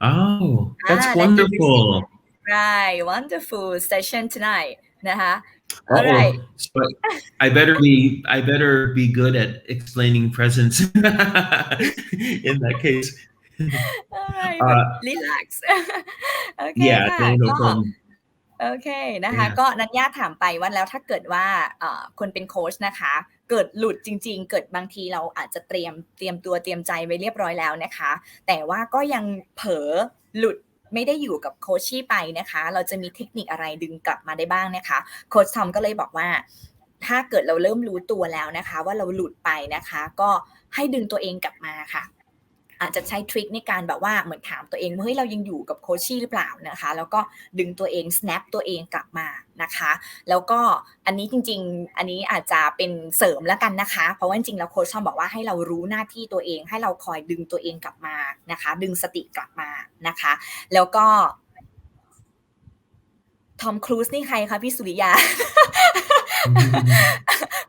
oh, that's that you will see wonderful. right wonderful session tonight นะคะ all right Uh-oh. So I better be good at explaining presence in that case. alright แบบ Uh, relax โอเค yeah, ค่ะ no ก็ problem. โอเคนะคะ Yeah. ก็นัญญาถามไปว่าแล้วถ้าเกิดว่าคนเป็นโค้ชนะคะเกิดหลุดจริงๆเกิดบางทีเราอาจจะเตรียมตัวเตรียมใจไว้เรียบร้อยแล้วนะคะแต่ว่าก็ยังเผลอหลุดไม่ได้อยู่กับโค้ชชี่ไปนะคะเราจะมีเทคนิคอะไรดึงกลับมาได้บ้างนะคะโค้ชทอมก็เลยบอกว่าถ้าเกิดเราเริ่มรู้ตัวแล้วนะคะว่าเราหลุดไปนะคะก็ให้ดึงตัวเองกลับมาค่ะอาจจะใช้ทริคในการแบบว่าเหมือนถามตัวเองว่าเฮ้ยเรายังอยู่กับโคชชี่หรือเปล่านะคะแล้วก็ดึงตัวเอง snap ตัวเองกลับมานะคะแล้วก็อันนี้จริงๆอันนี้อาจจะเป็นเสริมแล้วกันนะคะเพราะว่าจริงๆแล้วโค้ชชอบบอกว่าให้เรารู้หน้าที่ตัวเองให้เราคอยดึงตัวเองกลับมานะคะดึงสติกลับมานะคะแล้วก็ทอมครูซนี่ใครคะพี่สุริยา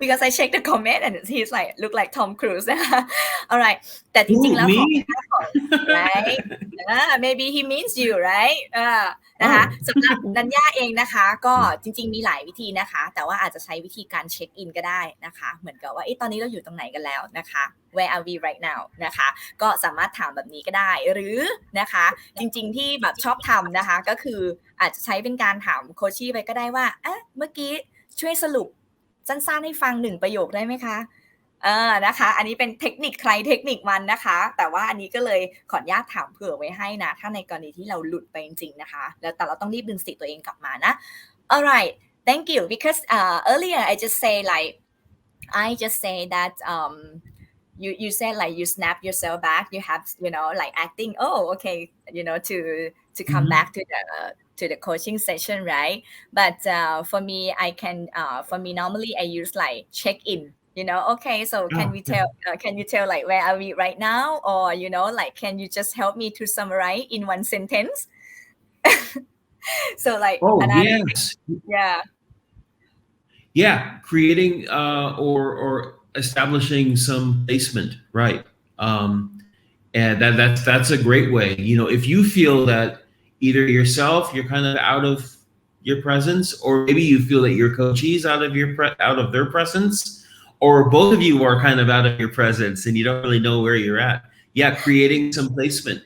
because I checked the comment and he's like look like Tom Cruise alright แต่จริงๆ Ooh, แล้วของ me? right maybe he means you right นะคะ Oh. สำหรับนัญญาเองนะคะก็จริงๆมีหลายวิธีนะคะแต่ว่าอาจจะใช้วิธีการเช็คอินก็ได้นะคะเหมือนกับว่าตอนนี้เราอยู่ตรงไหนกันแล้วนะคะ where are we right now นะคะก็สามารถถามแบบนี้ก็ได้หรือนะคะจริงๆที่แบบชอบทำนะคะก็คืออาจจะใช้เป็นการถามโคชชี่ไปก็ได้ว่าเมื่อกี้ช่วยสรุปสั้นๆให้ฟัง1ประโยคได้ไหมคะนะคะอันนี้เป็นเทคนิคใครเทคนิคมันนะคะแต่ว่าอันนี้ก็เลยขออนุญาตถามเผื่อไว้ให้นะถ้าในกรณีที่เราหลุดไปจริงๆนะคะแล้วแต่เราต้องรีบดึงสติตัวเองกลับมานะ alright thank you because earlier I just say that you said like you snap yourself back you have like acting okay to come back to the coaching session right but for me for me normally I use like check in okay so can Oh, we can you tell like where are we right now or like can you just help me to summarize in one sentence so like oh and yes. yeah Yeah, creating or establishing some placement, right? And that's a great way. You know, if you feel that either yourself you're kind of out of your presence, or maybe you feel that your coachees out of their presence, or both of you are kind of out of your presence and you don't really know where you're at. Yeah, creating some placement,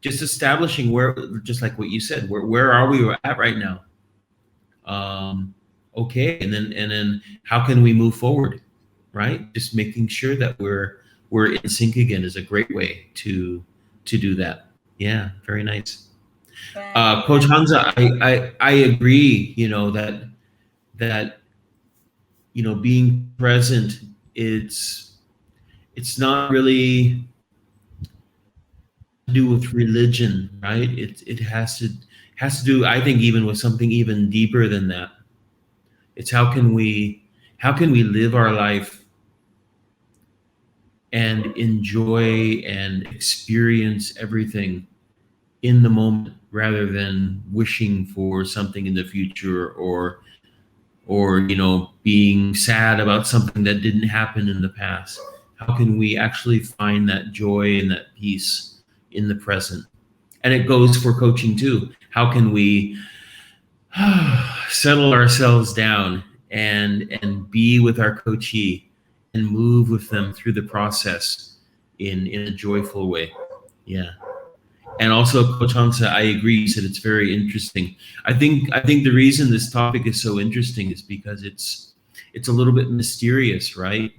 just establishing where, just like what you said, where are we at right now? Okay, and then how can we move forward, right? Just making sure that we're in sync again is a great way to do that. Yeah, very nice. Right. Coach Hamza, I agree. You know that being present, it's not really to do with religion, right? It has to do, I think, even with something even deeper than that. It's how can we live our life and enjoy and experience everything in the moment rather than wishing for something in the future, or being sad about something that didn't happen in the past. How can we actually find that joy and that peace in the present? And it goes for coaching too. How can we settle ourselves down and be with our coachee and move with them through the process in a joyful way? Yeah. And also, Coach Hansa, I agree. You said it's very interesting. I think the reason this topic is so interesting is because it's a little bit mysterious, right?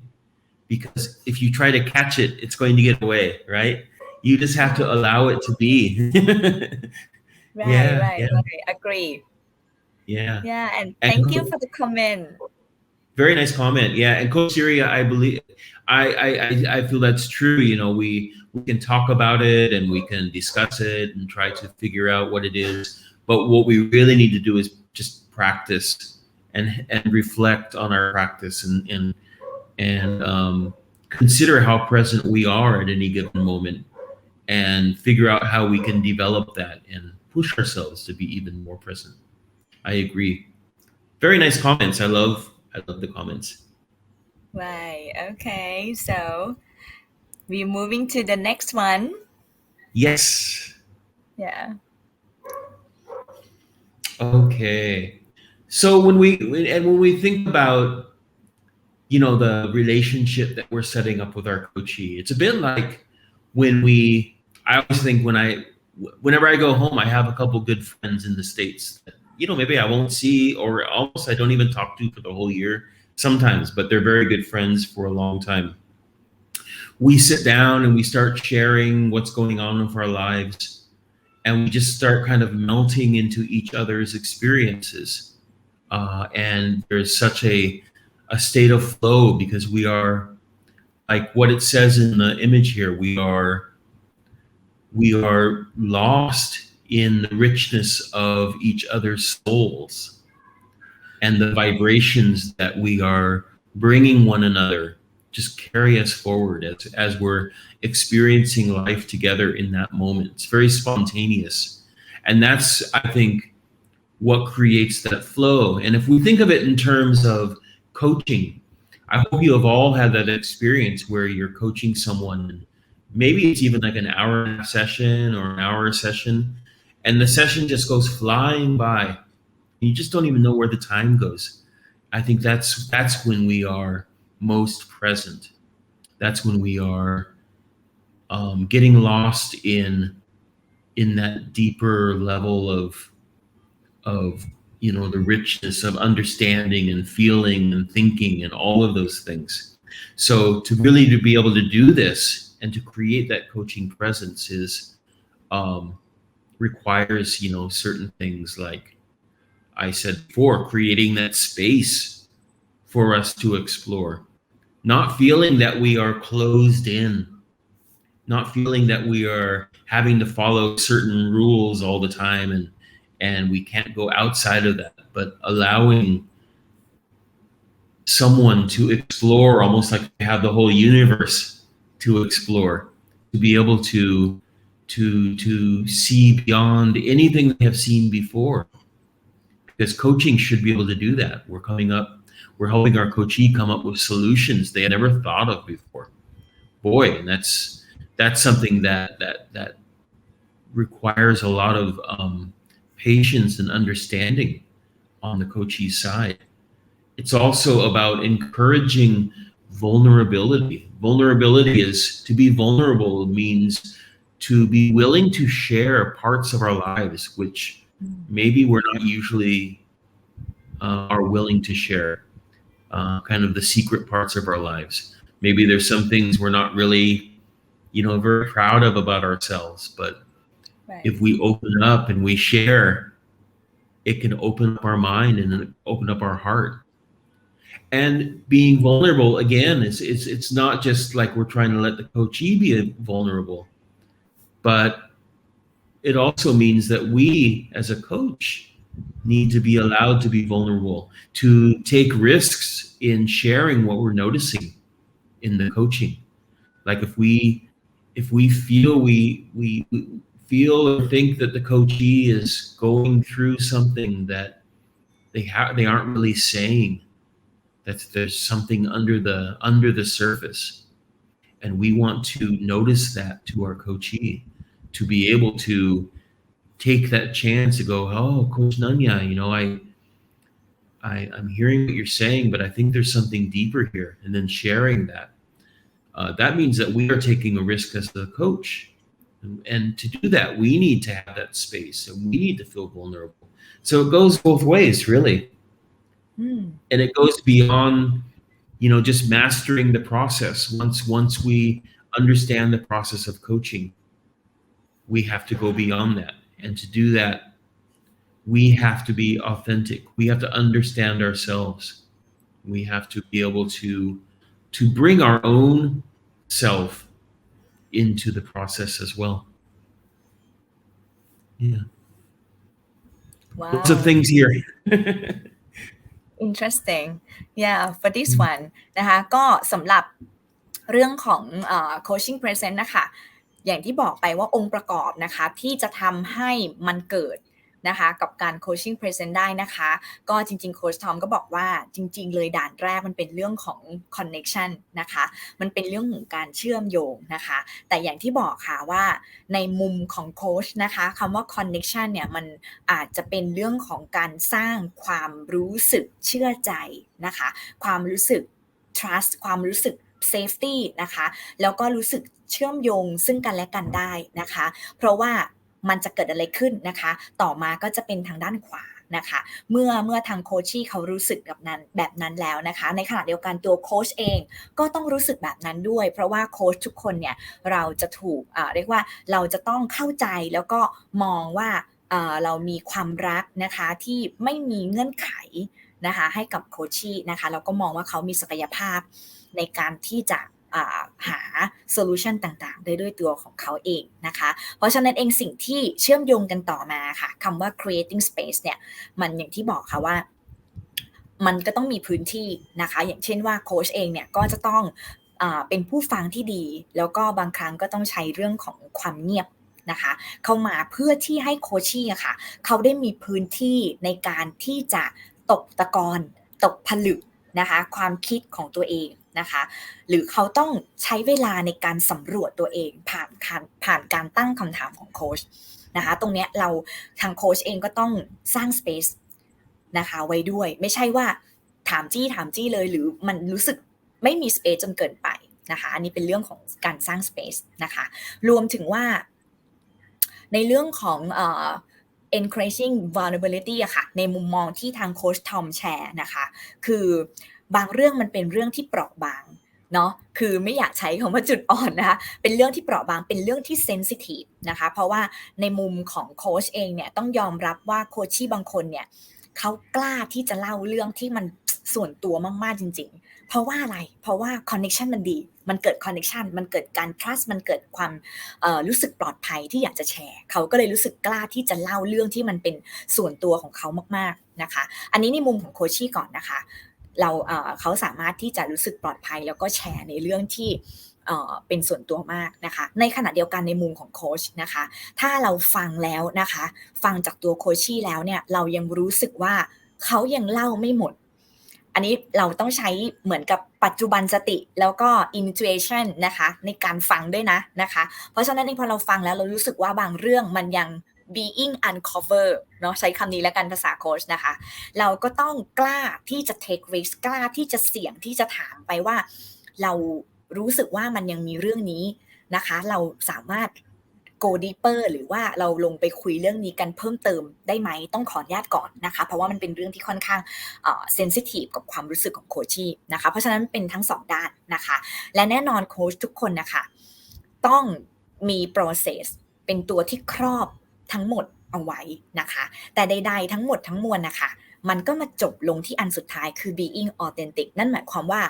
Because if you try to catch it, it's going to get away, right? You just have to allow it to be. Right, Yeah, right, yeah, right. Agree. yeah. Yeah, and And thank you for the comment. very nice comment. Yeah, and Coach Syria, I believe, I feel that's true. We can talk about it and we can discuss it and try to figure out what it is. But what we really need to do is just practice and reflect on our practice and consider how present we are at any given moment, and figure out how we can develop that and push ourselves to be even more present. I agree. Very nice comments. I love the comments. Right. Okay. So we're moving to the next one. Yes. Yeah. Okay. So when we think about the relationship that we're setting up with our coachee, it's a bit like when we. I always think whenever I go home, I have a couple good friends in the States that maybe I won't see, or almost I don't even talk to for the whole year sometimes, but they're very good friends for a long time. We sit down and we start sharing what's going on with our lives, and we just start kind of melting into each other's experiences. And there's such a state of flow, because we are, like what it says in the image here, we are lost in the richness of each other's souls and the vibrations that we are bringing one another just carry us forward as we're experiencing life together in that moment. It's very spontaneous. And that's, I think, what creates that flow. And if we think of it in terms of coaching, I hope you have all had that experience where you're coaching someone, and maybe it's even like an hour and a half session or an hour session, and the session just goes flying by. You just don't even know where the time goes. I think that's when we are most present. That's when we are getting lost in that deeper level of the richness of understanding and feeling and thinking and all of those things. So to be able to do this and to create that coaching presence is requires certain things, like I said before, creating that space for us to explore, not feeling that we are closed in, not feeling that we are having to follow certain rules all the time, and we can't go outside of that, but allowing someone to explore, almost like they have the whole universe to explore, to be able to see beyond anything they have seen before. because coaching should be able to do that. We're helping our coachee come up with solutions they had never thought of before. Boy, and that's something that requires a lot of patience and understanding on the coachee side. It's also about encouraging vulnerability. Vulnerability is to be vulnerable means to be willing to share parts of our lives which maybe we're not usually are willing to share, kind of the secret parts of our lives. Maybe there's some things we're not really, very proud of about ourselves, but if we open up and we share, it can open up our mind and open up our heart. And being vulnerable again it's not just like we're trying to let the coachee be vulnerable, but it also means that we as a coach need to be allowed to be vulnerable, to take risks in sharing what we're noticing in the coaching. Like if we feel we feel or think that the coachee is going through something that they aren't really saying, that there's something under the surface, and we want to notice that to our coachee, to be able to take that chance to go, oh, Coach Nanya, I'm hearing what you're saying, but I think there's something deeper here, and then sharing that. That means that we are taking a risk as the coach, and to do that, we need to have that space, and we need to feel vulnerable. So it goes both ways, really. And it goes beyond, just mastering the process. Once we understand the process of coaching, we have to go beyond that. And to do that, we have to be authentic. We have to understand ourselves. We have to be able to bring our own self into the process as well. Yeah. Wow. Lots of things here. Interesting. Yeah, for this one นะคะก็สำหรับเรื่องของcoaching present นะคะอย่างที่บอกไปว่าองค์ประกอบนะคะที่จะทำให้มันเกิดนะคะกับการ coaching present ได้นะคะก็จริงๆโค้ชทอมก็บอกว่าจริงๆเลยด่านแรกมันเป็นเรื่องของ connection นะคะมันเป็นเรื่องของการเชื่อมโยงนะคะแต่อย่างที่บอกค่ะว่าในมุมของโค้ชนะคะคำว่า connection เนี่ยมันอาจจะเป็นเรื่องของการสร้างความรู้สึกเชื่อใจนะคะความรู้สึก trust ความรู้สึก safety นะคะแล้วก็รู้สึกเชื่อมโยงซึ่งกันและกันได้นะคะเพราะว่ามันจะเกิดอะไรขึ้นนะคะต่อมาก็จะเป็นทางด้านขวานะคะเมื่อทางโคชชี่เขารู้สึกแบบนั้นแล้วนะคะในขณะเดียวกันตัวโค้ชเองก็ต้องรู้สึกแบบนั้นด้วยเพราะว่าโค้ชทุกคนเนี่ยเราจะถูกเรียกว่าเราจะต้องเข้าใจแล้วก็มองว่าเรามีความรักนะคะที่ไม่มีเงื่อนไขนะคะให้กับโคชชี่นะคะแล้วก็มองว่าเขามีศักยภาพในการที่จะหาโซลูชันต่างๆได้ด้วยตัวของเขาเองนะคะเพราะฉะนั้นเองสิ่งที่เชื่อมโยงกันต่อมาค่ะคำว่า creating space เนี่ยมันอย่างที่บอกค่ะว่ามันก็ต้องมีพื้นที่นะคะอย่างเช่นว่าโค้ชเองเนี่ยก็จะต้องเป็นผู้ฟังที่ดีแล้วก็บางครั้งก็ต้องใช้เรื่องของความเงียบนะคะเข้ามาเพื่อที่ให้โคชชี่อะค่ะเขาได้มีพื้นที่ในการที่จะตกตะกอนตกผลึกนะคะความคิดของตัวเองนะคะหรือเขาต้องใช้เวลาในการสำรวจตัวเองผ่านการตั้งคำถามของโค้ชนะคะตรงนี้เราทางโค้ชเองก็ต้องสร้างสเปซนะคะไว้ด้วยไม่ใช่ว่าถามจี้เลยหรือมันรู้สึกไม่มีสเปซจนเกินไปนะคะอันนี้เป็นเรื่องของการสร้างสเปซนะคะรวมถึงว่าในเรื่องของencouraging vulnerability อะค่ะในมุมมองที่ทางโค้ชทอมแชร์นะคะคือบางเรื่องมันเป็นเรื่องที่เปราะบางเนาะคือไม่อยากใช้คำว่าจุดอ่อนนะคะเป็นเรื่องที่เปราะบางเป็นเรื่องที่ sensitive นะคะเพราะว่าในมุมของโค้ชเองเนี่ยต้องยอมรับว่าโค้ชที่บางคนเนี่ยเขากล้าที่จะเล่าเรื่องที่มันส่วนตัวมากๆจริงๆเพราะว่าอะไรเพราะว่า connection มันดีมันเกิด connection มันเกิดการ trust มันเกิดความรู้สึกปลอดภัยที่อยากจะแชร์เขาก็เลยรู้สึกกล้าที่จะเล่าเรื่องที่มันเป็นส่วนตัวของเขามากๆนะคะอันนี้ในมุมของโคชชี่ก่อนนะคะเขาสามารถที่จะรู้สึกปลอดภัยแล้วก็แชร์ในเรื่องที่ เป็นส่วนตัวมากนะคะในขณะเดียวกันในมุมของโค้ชนะคะถ้าเราฟังแล้วนะคะฟังจากตัวโคชชี่แล้วเนี่ยเรายังรู้สึกว่าเขายังเล่าไม่หมดอันนี้เราต้องใช้เหมือนกับปัจจุบันสติแล้วก็ intuition นะคะในการฟังด้วยนะคะเพราะฉะนั้นเองพอเราฟังแล้วเรารู้สึกว่าบางเรื่องมันยัง being uncover เนาะใช้คำนี้แล้วกันภาษาโค้ชนะคะเราก็ต้องกล้าที่จะ take risk กล้าที่จะเสี่ยงที่จะถามไปว่าเรารู้สึกว่ามันยังมีเรื่องนี้นะคะเราสามารถ go deeper หรือว่าเราลงไปคุยเรื่องนี้กันเพิ่มเติมได้ไหมต้องขออนุญาตก่อนนะคะเพราะว่ามันเป็นเรื่องที่ค่อนข้างsensitive กับความรู้สึกของโคชชี่นะคะเพราะฉะนั้นเป็นทั้งสองด้านนะคะและแน่นอนโค้ชทุกคนนะคะต้องมี process เป็นตัวที่ครอบทั้งหมดเอาไว้นะคะแต่ใดๆทั้งหมดทั้งมวลนะคะมันก็มาจบลงที่อันสุดท้ายคือ being authentic นั่นหมายความว่า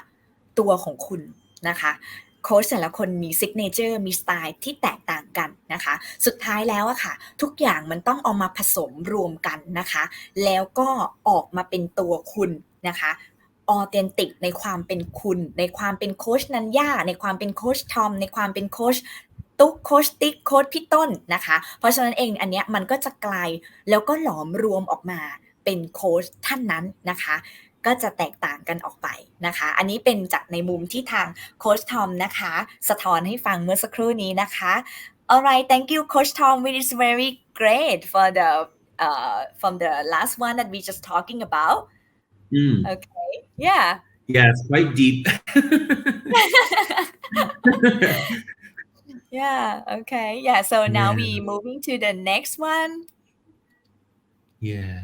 ตัวของคุณนะคะโค้ชแต่ละคนมี signature มีสไตล์ที่แตกต่างกันนะคะสุดท้ายแล้วอะค่ะทุกอย่างมันต้องเอามาผสมรวมกันนะคะแล้วก็ออกมาเป็นตัวคุณนะคะออเทนติกในความเป็นคุณในความเป็นโค้ชนัญญาในความเป็นโค้ชทอมในความเป็นโค้ชตุ๊กโค้ชติ๊กโค้ชพี่ต้นนะคะเพราะฉะนั้นเองอันเนี้ยมันก็จะกลายแล้วก็หลอมรวมออกมาเป็นโค้ชท่านนั้นนะคะก็จะแตกต่างกันออกไปนะคะอันนี้เป็นจากในมุมที่ทางโค้ชทอมนะคะสะท้อนให้ฟังเมื่อสักครู่นี้นะคะ Alright thank you Coach Tom it is very great for the from the last one that we just talking about okay yeah it's quite deep. yeah okay yeah so now we moving to the next one Yeah.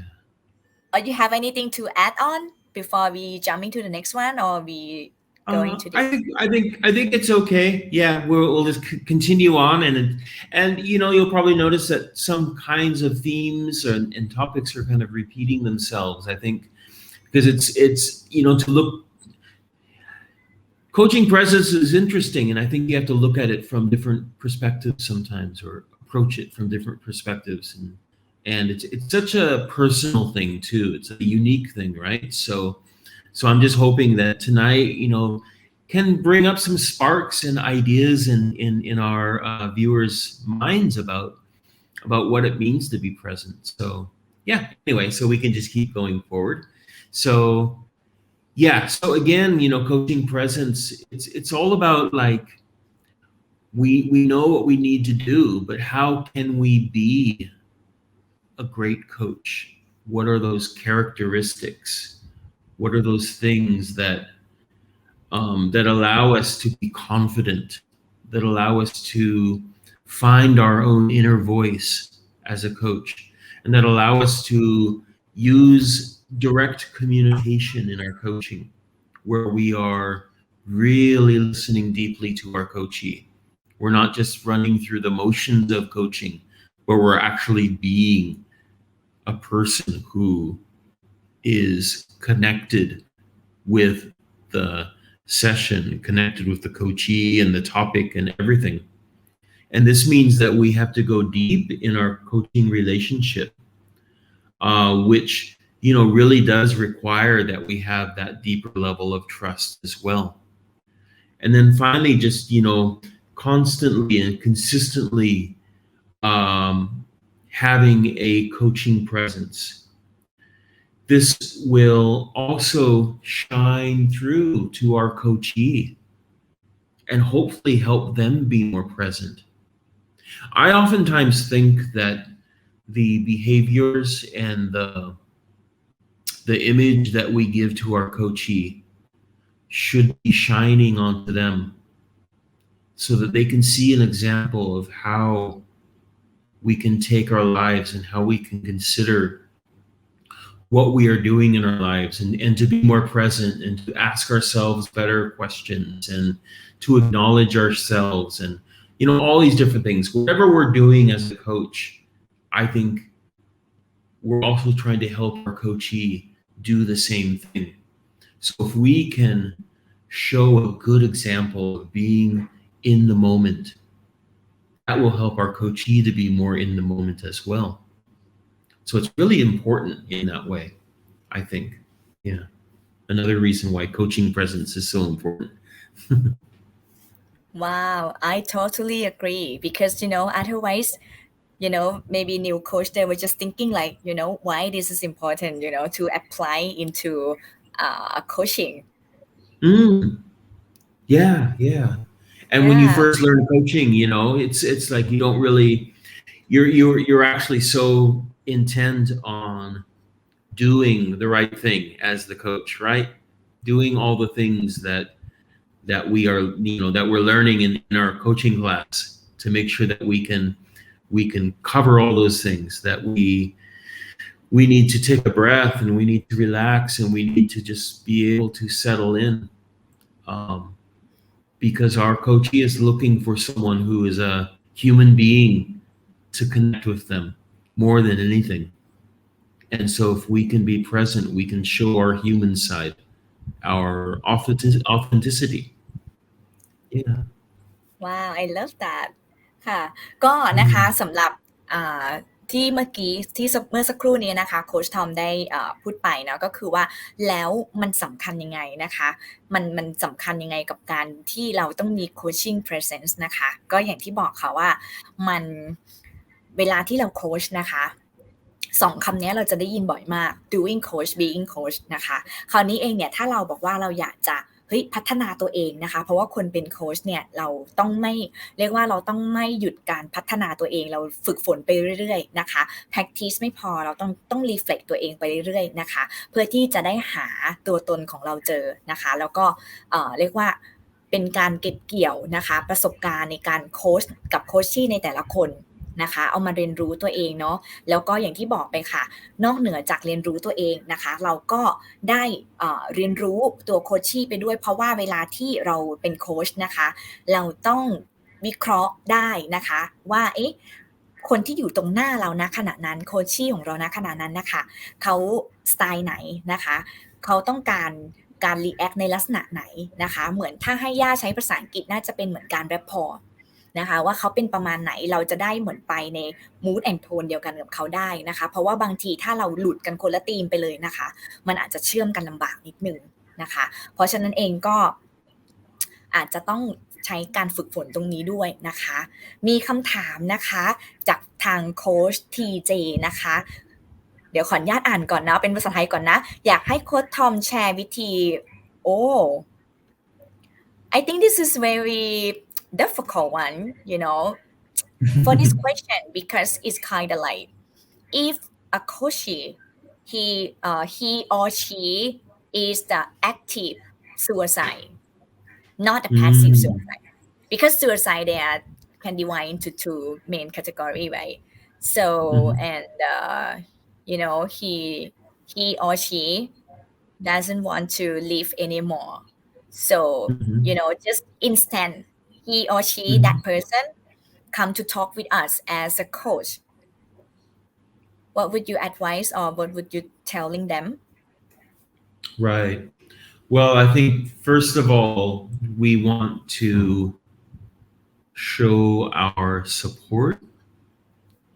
You have anything to add on before we jumping to the next one or we going to the I think it's okay. Yeah, we'll just continue on, and you'll probably notice that some kinds of themes and topics are kind of repeating themselves. I think because it's to look. Coaching presence is interesting, and I think you have to look at it from different perspectives sometimes, or approach it from different perspectives, and it's such a personal thing too. It's a unique thing, right? So I'm just hoping that tonight, can bring up some sparks and ideas in our viewers' minds about what it means to be present. So yeah, anyway, so we can just keep going forward. So yeah, so again, coaching presence, it's all about like, we know what we need to do, but how can we be a great coach? What are those characteristics? What are those things that allow us to be confident, that allow us to find our own inner voice as a coach, and that allow us to use direct communication in our coaching, where we are really listening deeply to our coachee. We're not just running through the motions of coaching, but we're actually being a person who is connected with the session, connected with the coachee and the topic and everything. And this means that we have to go deep in our coaching relationship, which really does require that we have that deeper level of trust as well. And then finally, just constantly and consistently having a coaching presence. This will also shine through to our coachee and hopefully help them be more present. I oftentimes think that the behaviors and the image that we give to our coachee should be shining onto them so that they can see an example of how we can take our lives and how we can consider what we are doing in our lives, and to be more present and to ask ourselves better questions and to acknowledge ourselves and all these different things. Whatever we're doing as a coach, I think we're also trying to help our coachee do the same thing. So if we can show a good example of being in the moment, that will help our coachee to be more in the moment as well. So it's really important in that way, I think. Yeah. Another reason why coaching presence is so important. Wow, I totally agree because otherwise, maybe new coach they were just thinking like, why this is important, to apply into coaching. Mm, yeah. And when you Yeah. first learn coaching, it's like you don't really you're actually so intent on doing the right thing as the coach, right? Doing all the things that we are, that we're learning in our coaching class to make sure that we can cover all those things that we need to take a breath and we need to relax and we need to just be able to settle in, um, because our coachee is looking for someone who is a human being to connect with them more than anything. And so if we can be present, we can show our human side, our authenticity. Yeah. Wow I love that ค่ะก็นะคะMm. สำหรับอ่าที่เมื่อกี้ที่เมื่อสักครู่นี้นะคะโคชทอมได้พูดไปเนาะก็คือว่าแล้วมันสำคัญยังไงนะคะมันสำคัญยังไงกับการที่เราต้องมี coaching presence นะคะก็อย่างที่บอกค่ะว่ามันเวลาที่เราโคชนะคะสองคำนี้เราจะได้ยินบ่อยมาก doing coach being coach นะคะคราวนี้เองเนี่ยถ้าเราบอกว่าเราอยากจะพัฒนาตัวเองนะคะเพราะว่าคนเป็นโค้ชเนี่ยเราต้องไม่เรียกว่าเราต้องไม่หยุดการพัฒนาตัวเองเราฝึกฝนไปเรื่อยๆนะคะ practice ไม่พอเราต้อง reflect ตัวเองไปเรื่อยๆนะคะเพื่อที่จะได้หาตัวตนของเราเจอนะคะแล้วก็เรียกว่าเป็นการเก็บเกี่ยวนะคะประสบการณ์ในการโค้ชกับโค้ชที่ในแต่ละคนนะคะเอามาเรียนรู้ตัวเองเนาะแล้วก็อย่างที่บอกไปค่ะนอกเหนือจากเรียนรู้ตัวเองนะคะเราก็ได้เรียนรู้ตัวโคชชี่ไปด้วยเพราะว่าเวลาที่เราเป็นโคชนะคะเราต้องวิเคราะห์ได้นะคะว่าคนที่อยู่ตรงหน้าเราณขณะนั้นโคชชี่ของเราณขณะนั้นนะคะเขาสไตล์ไหนนะคะเขาต้องการรีแอคในลักษณะไหนนะคะเหมือนถ้าให้ย่าใช้ภาษาอังกฤษน่าจะเป็นเหมือนการแรปพอร์นะคะว่าเขาเป็นประมาณไหนเราจะได้เหมือนไปใน mood and tone เดียวกันกับเขาได้นะคะเพราะว่าบางทีถ้าเราหลุดกันคนละธีมไปเลยนะคะมันอาจจะเชื่อมกันลำบากนิดนึงนะคะเพราะฉะนั้นเองก็อาจจะต้องใช้การฝึกฝนตรงนี้ด้วยนะคะมีคำถามนะคะจากทางโค้ช TJ นะคะเดี๋ยวขออนุญาตอ่านก่อนนะเป็นภาษาไทยก่อนนะอยากให้โค้ชทอมแชร์วิธีI think this is very difficult one, for this question because it's kind of like if a coachee he or she is the active suicide, not a passive Mm. suicide, because suicide they are can divide into two main category, right? So Mhm. and he or she doesn't want to live anymore. So, Mhm. just instant, he or she, that Mhm. person, come to talk with us as a coach. What would you advise or what would you telling them? Right. Well, I think first of all, we want to show our support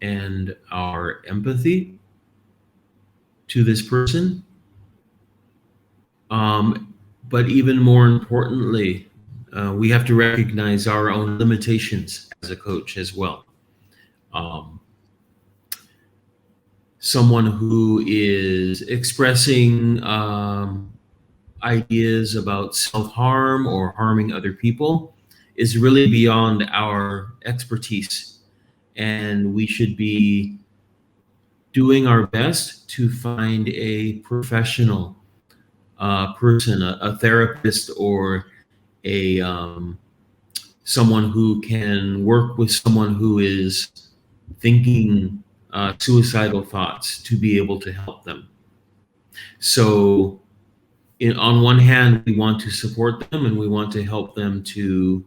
and our empathy to this person. But even more importantly, we have to recognize our own limitations as a coach as well. Um, Someone who is expressing ideas about self-harm or harming other people is really beyond our expertise, and we should be doing our best to find a professional person, a therapist, or a someone who can work with someone who is thinking suicidal thoughts to be able to help them. So on one hand, we want to support them and we want to help them to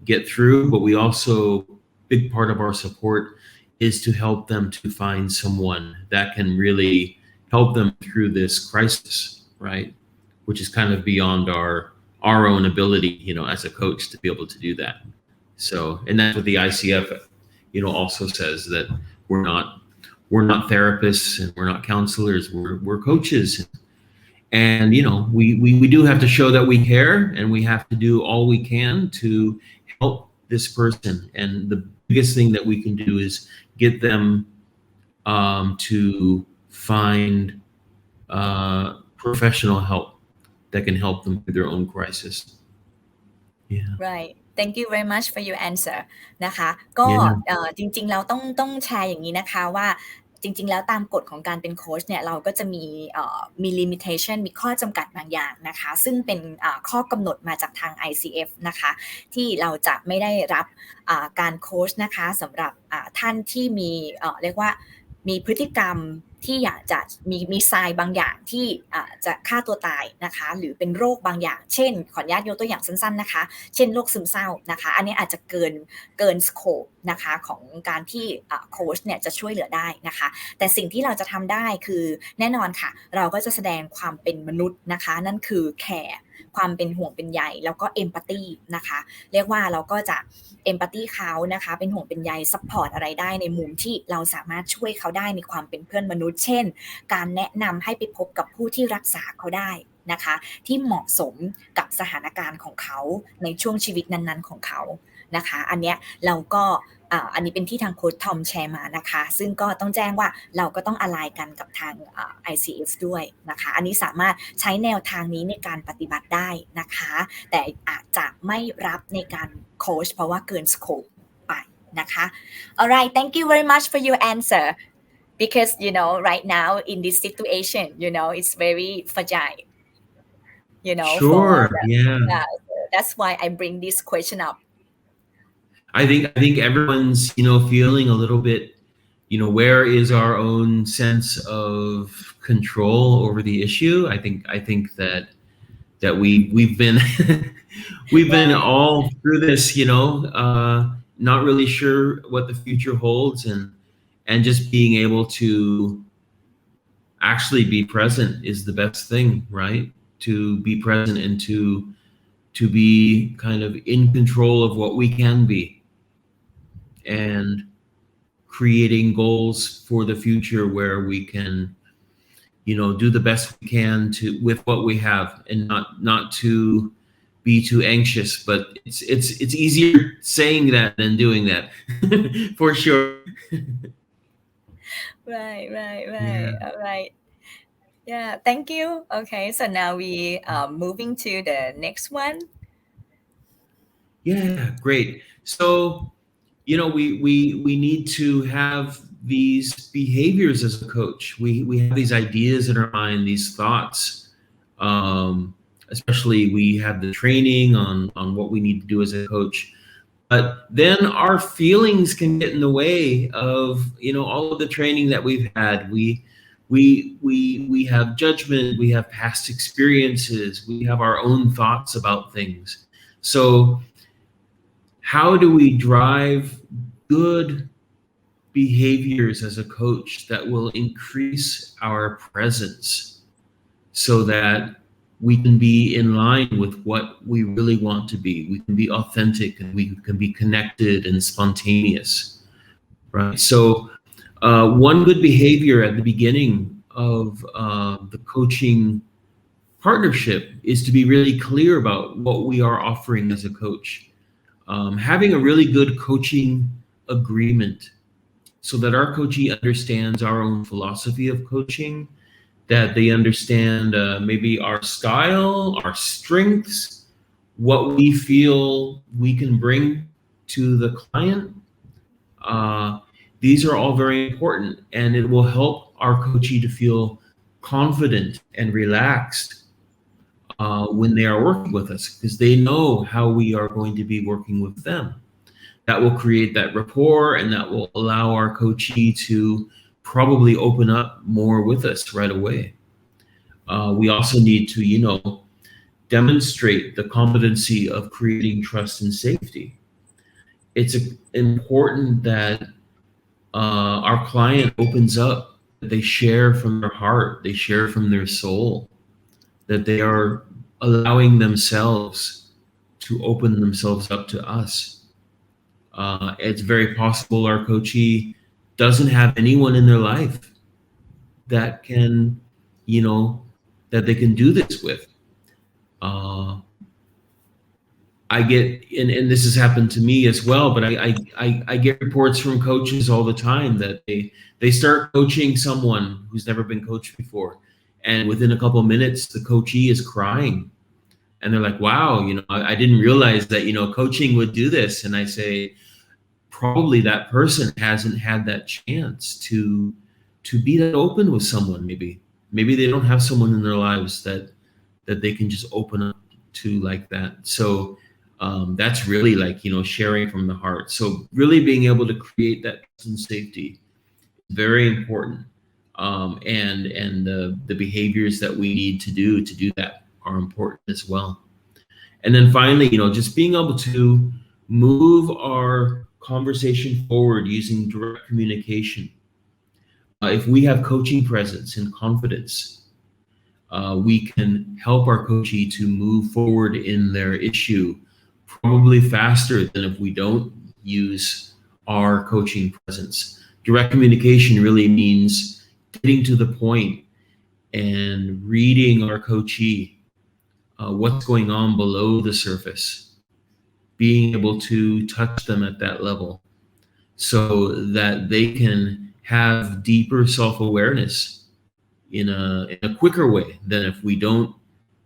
get through, but we also, big part of our support is to help them to find someone that can really help them through this crisis, right? Which is kind of beyond our own ability, as a coach to be able to do that. So, and that's what the ICF, also says, that we're not therapists and we're not counselors, we're coaches. And we do have to show that we care, and we have to do all we can to help this person. And the biggest thing that we can do is get them to find professional help that can help them through their own crisis. Yeah. Right thank you very much for your answer นะคะก็ Yeah. จริงๆเราต้องแชร์อย่างนี้นะคะว่าจริงๆแล้วตามกฎของการเป็นโค้ชเนี่ยเราก็จะมี limitation มีข้อจำกัดบางอย่างนะคะซึ่งเป็นข้อกำหนดมาจากทาง ICF นะคะที่เราจะไม่ได้รับการโค้ชนะคะสำหรับท่านที่มีเรียกว่ามีพฤติกรรมที่อยากจะมีทรายบางอย่างที่จะฆ่าตัวตายนะคะหรือเป็นโรคบางอย่างเช่นขออนุญาตยกตัวอย่างสั้นๆนะคะเช่นโรคซึมเศร้านะคะอันนี้อาจจะเกินสโคปนะคะของการที่โค้ชเนี่ยจะช่วยเหลือได้นะคะแต่สิ่งที่เราจะทำได้คือแน่นอนค่ะเราก็จะแสดงความเป็นมนุษย์นะคะนั่นคือแคร์ความเป็นห่วงเป็นใยแล้วก็เอมพัตตีนะคะเรียกว่าเราก็จะเอมพัตตีเขานะคะเป็นห่วงเป็นใยซัพพอร์ตอะไรได้ในมุมที่เราสามารถช่วยเขาได้ในความเป็นเพื่อนมนุษย์เช่นการแนะนำให้ไปพบกับผู้ที่รักษาเขาได้นะคะที่เหมาะสมกับสถานการณ์ของเขาในช่วงชีวิตนั้นๆของเขานะคะอันเนี้ยเราก็อันนี้เป็นที่ทางโค้ชทอมแชร์มานะคะซึ่งก็ต้องแจ้งว่าเราก็ต้องalignกันกับทาง ICF ด้วยนะคะอันนี้สามารถใช้แนวทางนี้ในการปฏิบัติได้นะคะแต่อาจจะไม่รับในการโค้ชเพราะว่าเกินสโคปไปนะคะ alright thank you very much for your answer because right now in this situation it's very fragile Sure. Yeah. that's why I bring this question up I think everyone's feeling a little bit where is our own sense of control over the issue. I think that we've been we've been all through this not really sure what the future holds, and just being able to actually be present is the best thing, right? To be present and to be kind of in control of what we can be, and creating goals for the future where we can do the best we can with what we have, and not to be too anxious. But it's easier saying that than doing that for sure. Right. All right. Yeah, thank you. Okay, so now we moving to the next one. Yeah, great. So, we need to have these behaviors as a coach. We have these ideas in our mind, these thoughts. Especially we have the training on what we need to do as a coach. But then our feelings can get in the way of, all of the training that we've had. We have judgment, we have past experiences, we have our own thoughts about things. So how do we drive good behaviors as a coach that will increase our presence so that we can be in line with what we really want to be? We can be authentic, and we can be connected and spontaneous, right? So one good behavior at the beginning of the coaching partnership is to be really clear about what we are offering as a coach. Having a really good coaching agreement so that our coachee understands our own philosophy of coaching, that they understand maybe our style, our strengths, what we feel we can bring to the client. These are all very important, and it will help our coachee to feel confident and relaxed when they are working with us, because they know how we are going to be working with them. That will create that rapport, and that will allow our coachee to probably open up more with us right away. We also need to, demonstrate the competency of creating trust and safety. It's important that our client opens up, that they share from their heart, they share from their soul, that they are allowing themselves to open themselves up to us. It's very possible our coachee doesn't have anyone in their life that can, that they can do this with. I get, and this has happened to me as well, but I get reports from coaches all the time that they start coaching someone who's never been coached before, and within a couple of minutes, the coachee is crying, and they're like, "Wow, I didn't realize that coaching would do this." And I say, probably that person hasn't had that chance to be that open with someone. Maybe they don't have someone in their lives that they can just open up to like that. So that's really like sharing from the heart. So really being able to create that trust and safety is very important. And the behaviors that we need to do that are important as well. And then finally, just being able to move our conversation forward using direct communication. If we have coaching presence and confidence, we can help our coachee to move forward in their issue probably faster than if we don't use our coaching presence. Direct communication really means getting to the point and reading our coachee, what's going on below the surface, being able to touch them at that level so that they can have deeper self-awareness in a quicker way than if we don't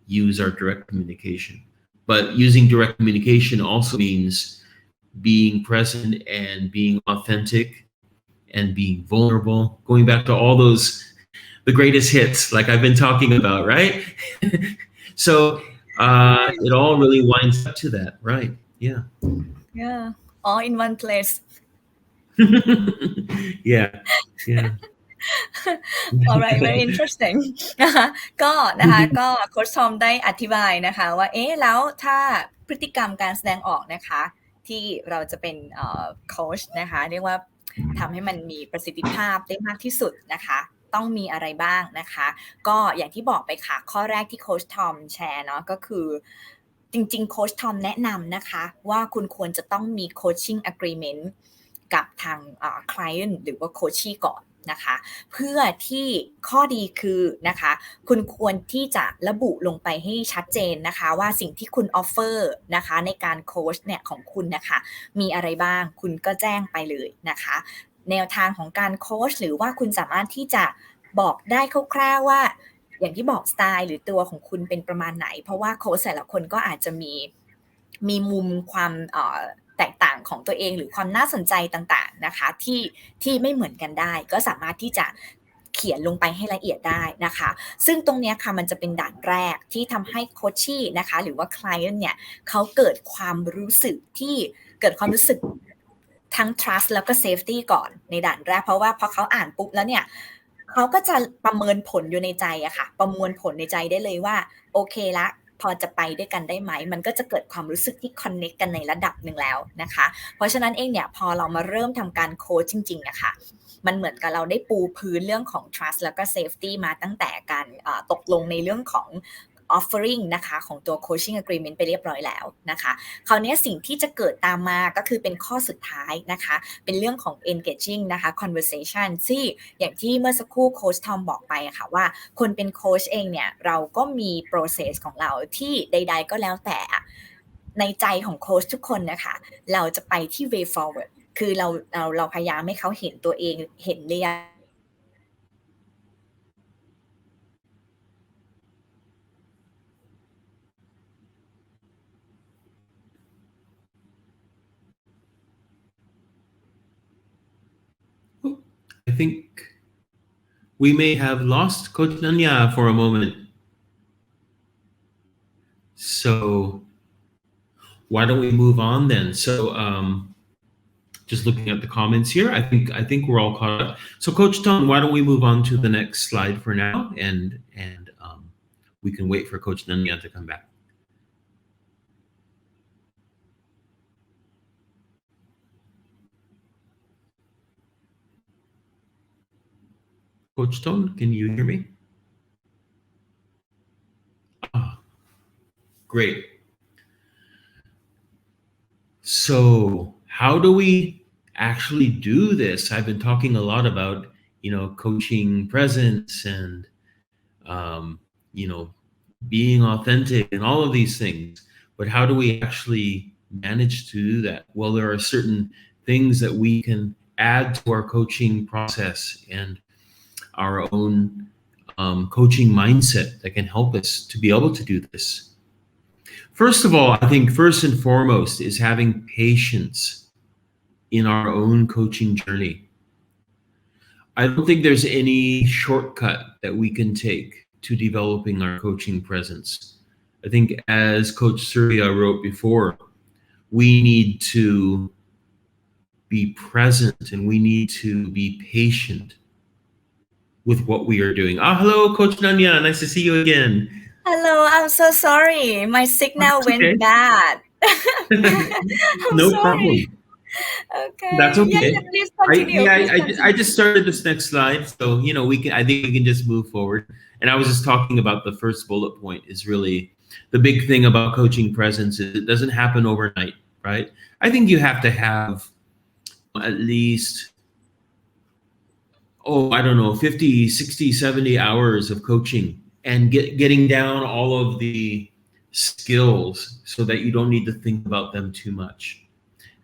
use our direct communication. But using direct communication also means being present and being authentic and being vulnerable, going back to all the greatest hits like I've been talking about, right? So it all really winds up to that, right? Yeah. Yeah, all in one place. Yeah. alright very interesting นะคะก็นะคะก็โค้ชทอมได้อธิบายนะคะว่าแล้วถ้าพฤติกรรมการแสดงออกนะคะที่เราจะเป็นโค้ชนะคะเรียกว่าทำให้มันมีประสิทธิภาพได้มากที่สุดนะคะต้องมีอะไรบ้างนะคะก็อย่างที่บอกไปค่ะข้อแรกที่โค้ชทอมแชร์เนาะก็คือจริงๆโค้ชทอมแนะนำนะคะว่าคุณควรจะต้องมี coaching agreement กับทาง client หรือว่า coachee ก่อนนะคะเพื่อที่ข้อดีคือนะคะคุณควรที่จะระบุลงไปให้ชัดเจนนะคะว่าสิ่งที่คุณออฟเฟอร์นะคะในการโค้ชเนี่ยของคุณนะคะมีอะไรบ้างคุณก็แจ้งไปเลยนะคะแนวทางของการโค้ชหรือว่าคุณสามารถที่จะบอกได้คร่าวๆว่าอย่างที่บอกสไตล์หรือตัวของคุณเป็นประมาณไหนเพราะว่าโค้ชแต่ละคนก็อาจจะมีมุมความแตกต่างของตัวเองหรือความน่าสนใจต่างๆนะคะที่ไม่เหมือนกันได้ก็สามารถที่จะเขียนลงไปให้ละเอียดได้นะคะซึ่งตรงนี้ค่ะมันจะเป็นด่านแรกที่ทำให้โคชชี่นะคะหรือว่า client เนี่ยเขาเกิดความรู้สึกทั้ง trust แล้วก็ safety ก่อนในด่านแรกเพราะว่าพอเขาอ่านปุ๊บแล้วเนี่ยเขาก็จะประเมินผลอยู่ในใจอะค่ะประมวลผลในใจได้เลยว่าโอเคละพอจะไปด้วยกันได้ไหมมันก็จะเกิดความรู้สึกที่ connect กันในระดับหนึ่งแล้วนะคะเพราะฉะนั้นเองเนี่ยพอเรามาเริ่มทำการโค้ชจริงๆอะค่ะมันเหมือนกับเราได้ปูพื้นเรื่องของ trust แล้วก็ safety มาตั้งแต่การตกลงในเรื่องของ offering นะคะของตัว coaching agreement ไปเรียบร้อยแล้วนะคะคราวนี้สิ่งที่จะเกิดตามมาก็คือเป็นข้อสุดท้ายนะคะเป็นเรื่องของ engaging นะคะ conversation ที่อย่างที่เมื่อสักครู่โค้ชทอมบอกไปอะค่ะว่าคนเป็นโค้ชเองเนี่ยเราก็มี process ของเราที่ใดๆก็แล้วแต่ในใจของโค้ชทุกคนนะคะเราจะไปที่ way forward คือเราพยายามให้เขาเห็นตัวเองเห็นระยะI think we may have lost Coach Nanya for a moment. So why don't we move on then? So just looking at the comments here, I think we're all caught up. So Coach Tom, why don't we move on to the next slide for now, and we can wait for Coach Nanya to come back. Coach Tom, can you hear me? Great. So how do we actually do this? I've been talking a lot about, coaching presence and, being authentic and all of these things. But how do we actually manage to do that? Well, there are certain things that we can add to our coaching process and our own coaching mindset that can help us to be able to do this. First of all, I think first and foremost is having patience in our own coaching journey. I don't think there's any shortcut that we can take to developing our coaching presence. I think, as Coach Surya wrote before, we need to be present and we need to be patient with what we are doing. Hello, Coach Nanya. Nice to see you again. Hello, I'm so sorry. My signal went bad. I'm No sorry. problem. Okay. That's okay. Yeah, please continue. I just started this next slide, so I think we can just move forward. And I was just talking about the first bullet point is really the big thing about coaching presence is it doesn't happen overnight, right? I think you have to have at least 50, 60, 70 hours of coaching and getting down all of the skills so that you don't need to think about them too much.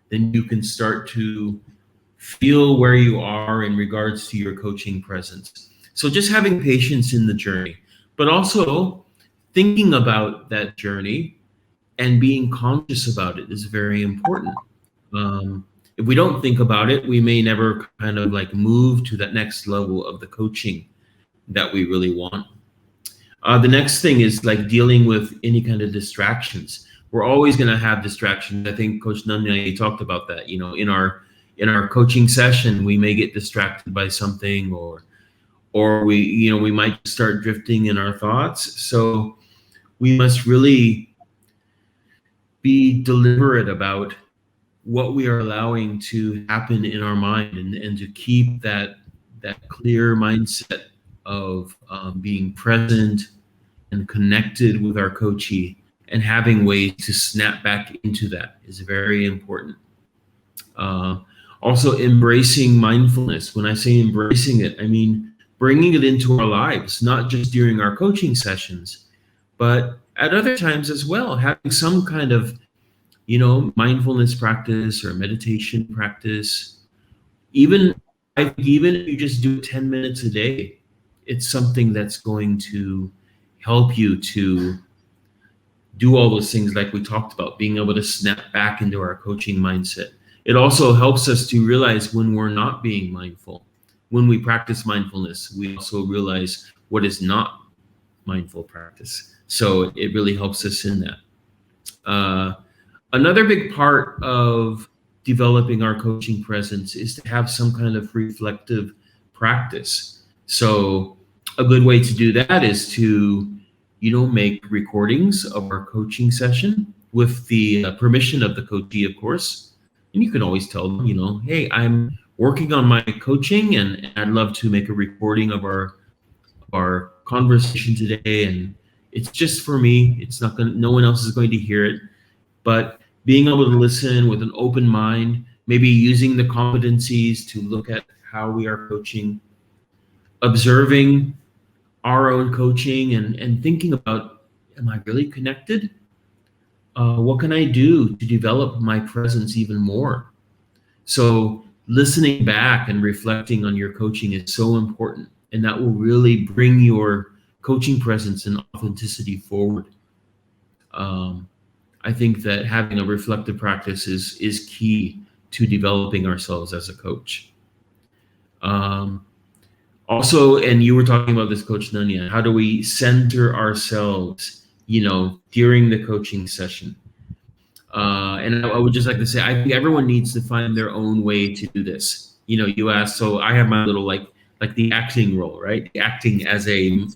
Then you can start to feel where you are in regards to your coaching presence. So just having patience in the journey, but also thinking about that journey and being conscious about it is very important. If we don't think about it, we may never kind of like move to that next level of the coaching that we really want. The next thing is like dealing with any kind of distractions. We're always going to have distractions. I think Coach Nanya, you talked about that. In our coaching session, we may get distracted by something, or we might start drifting in our thoughts. So we must really be deliberate about what we are allowing to happen in our mind and to keep that clear mindset of being present and connected with our coachee and having ways to snap back into that is very important. Also embracing mindfulness. When I say embracing it, I mean bringing it into our lives, not just during our coaching sessions, but at other times as well, having some kind of mindfulness practice or meditation practice. Even if you just do 10 minutes a day, it's something that's going to help you to do all those things like we talked about, being able to snap back into our coaching mindset. It also helps us to realize when we're not being mindful. When we practice mindfulness, we also realize what is not mindful practice. So it really helps us in that. Another big part of developing our coaching presence is to have some kind of reflective practice. So a good way to do that is to, make recordings of our coaching session with the permission of the coachee, of course. And you can always tell them, hey, I'm working on my coaching and I'd love to make a recording of our conversation today. And it's just for me. No one else is going to hear it. But being able to listen with an open mind, maybe using the competencies to look at how we are coaching, observing our own coaching and thinking about, am I really connected? What can I do to develop my presence even more? So listening back and reflecting on your coaching is so important, and that will really bring your coaching presence and authenticity forward. I think that having a reflective practice is key to developing ourselves as a coach. Also, and you were talking about this, Coach Nanya, how do we center ourselves, during the coaching session? And I would just like to say, I think everyone needs to find their own way to do this. You asked, so I have my little like the acting role, right? Acting as a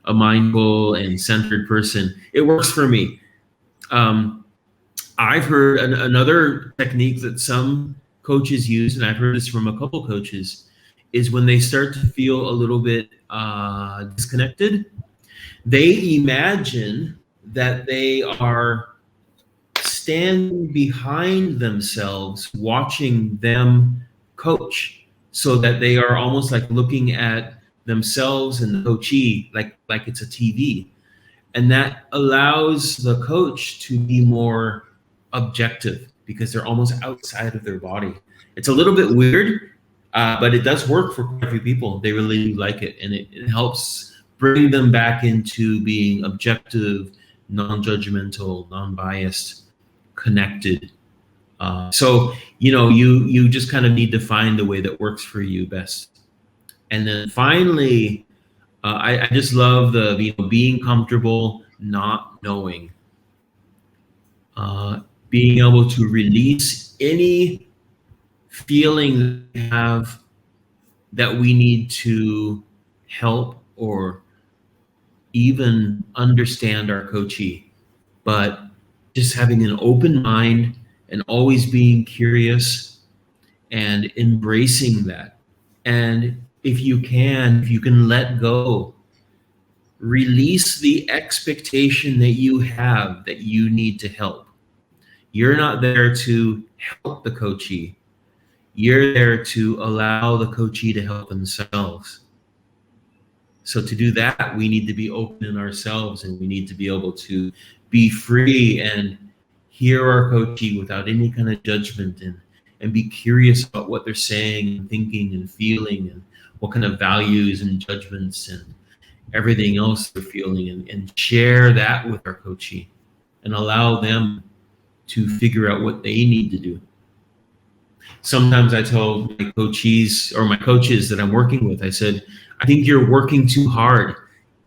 mindful and centered person. It works for me. I've heard another technique that some coaches use, and I've heard this from a couple coaches, is when they start to feel a little bit disconnected, they imagine that they are standing behind themselves, watching them coach, so that they are almost like looking at themselves and the coachee like it's a TV. And that allows the coach to be more objective because they're almost outside of their body. It's a little bit weird, but it does work for quite a few people. They really like it, and it helps bring them back into being objective, non-judgmental, non-biased, connected. So you just kind of need to find the way that works for you best. And then finally, I just love the being comfortable not knowing, being able to release any feeling that we have that we need to help or even understand our coachee, but just having an open mind and always being curious and embracing that. And if you can let go, release the expectation that you have that you need to help. You're not there to help the coachee. You're there to allow the coachee to help themselves. So to do that, we need to be open in ourselves, and we need to be able to be free and hear our coachee without any kind of judgment, and be curious about what they're saying and thinking and feeling, and what kind of values and judgments and everything else they're feeling, and share that with our coachee and allow them to figure out what they need to do. Sometimes I tell my coachees or my coaches that I'm working with, I said, I think you're working too hard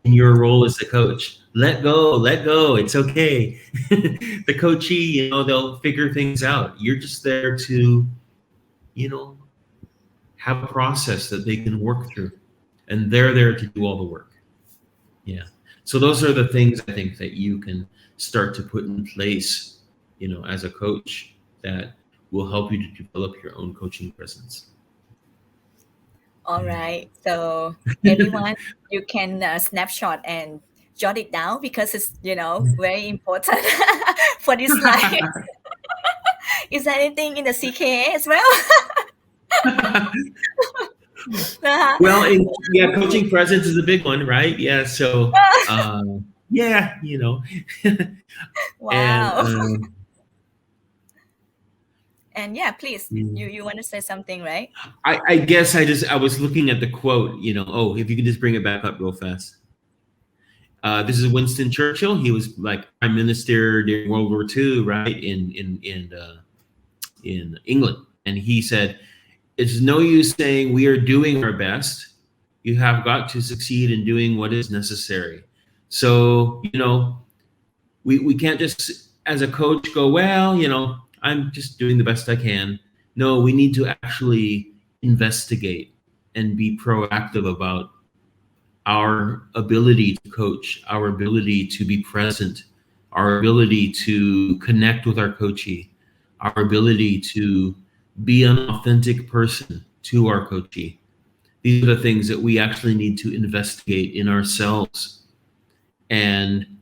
in your role as the coach. Let go. It's okay. The coachee, they'll figure things out. You're just there to, have a process that they can work through, and they're there to do all the work. Yeah. So those are the things I think that you can start to put in place, as a coach, that will help you to develop your own coaching presence. All right. So everyone, you can snapshot and jot it down because it's very important for this slide. Is there anything in the CKA as well? Well, coaching presence is a big one, right? Yeah. So, yeah, Wow. And yeah, please, you want to say something, right? I guess I was looking at the quote, if you could just bring it back up real fast. This is Winston Churchill. He was like prime minister during World War II, right? In England. And he said, it's no use saying we are doing our best. You have got to succeed in doing what is necessary. So, we can't just, as a coach, go, well, I'm just doing the best I can. No, we need to actually investigate and be proactive about our ability to coach, our ability to be present, our ability to connect with our coachee, our ability to be an authentic person to our coachee. These are the things that we actually need to investigate in ourselves and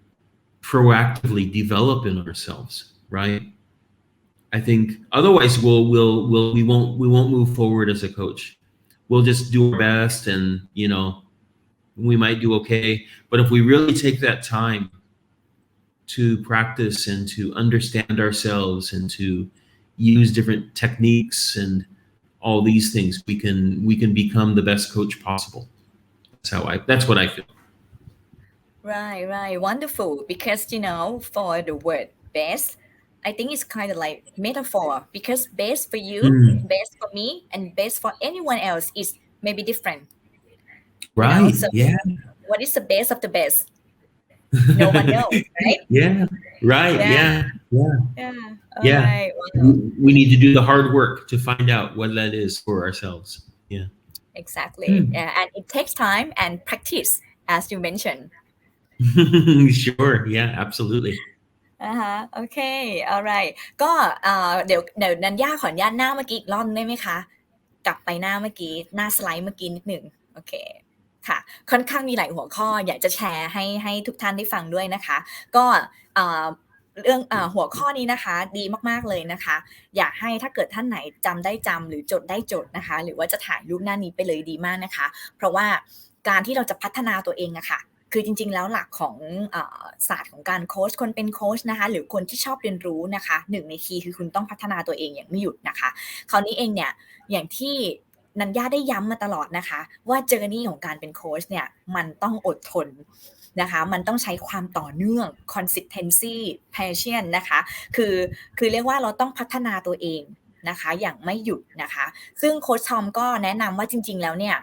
proactively develop in ourselves, right? I think otherwise we won't move forward as a coach. We'll just do our best, and we might do okay. But if we really take that time to practice and to understand ourselves and to use different techniques and all these things, we can become the best coach possible. That's what I feel. Right. Wonderful. Because for the word best, I think it's kind of like metaphor, because best for you, best for me, and best for anyone else is maybe different. Right. So yeah. What is the best of the best? No one knows, right? Yeah. Right. Yeah. Right. We need to do the hard work to find out what that is for ourselves. Yeah. Exactly. Yeah, and it takes time and practice, as you mentioned. Sure. Yeah. Absolutely. โอเค alright ก็เดี๋ยวนันย่าขออนุญาตหน้าเมื่อกี้อีกรอบได้ไหมคะกลับไปหน้าเมื่อกี้หน้าสไลด์เมื่อกี้นิดหนึ่งโอเคค่ะค่อนข้างมีหลายหัวข้ออยากจะแชร์ให้ทุกท่านได้ฟังด้วยนะคะก็เรื่องหัวข้อนี้นะคะดีมากๆเลยนะคะอยากให้ถ้าเกิดท่านไหนจำได้จำหรือจดได้จดนะคะหรือว่าจะถ่ายรูปหน้านี้ไปเลยดีมากนะคะเพราะว่า การที่เราจะพัฒนาตัวเองอะค่ะคือจริงๆแล้วหลักของศาสตร์ของการโค้ชคนเป็นโค้ชนะคะหรือคนที่ชอบเรียนรู้นะคะหนึ่งในคีย์คือคุณต้องพัฒนาตัวเองอย่างไม่หยุดนะคะคราวนี้เองเนี่ยอย่างที่นันย่าได้ย้ำมาตลอดนะคะว่าเจอร์นี่ของการเป็นโค้ชเนี่ยมันต้องอดทนนะคะมันต้องใช้ความต่อเนื่อง consistency patience นะคะคือเรียกว่าเราต้องพัฒนาตัวเองนะคะอย่างไม่หยุดนะคะซึ่งโค้ชทอมก็แนะนำว่าจริงๆแล้วเนี่ย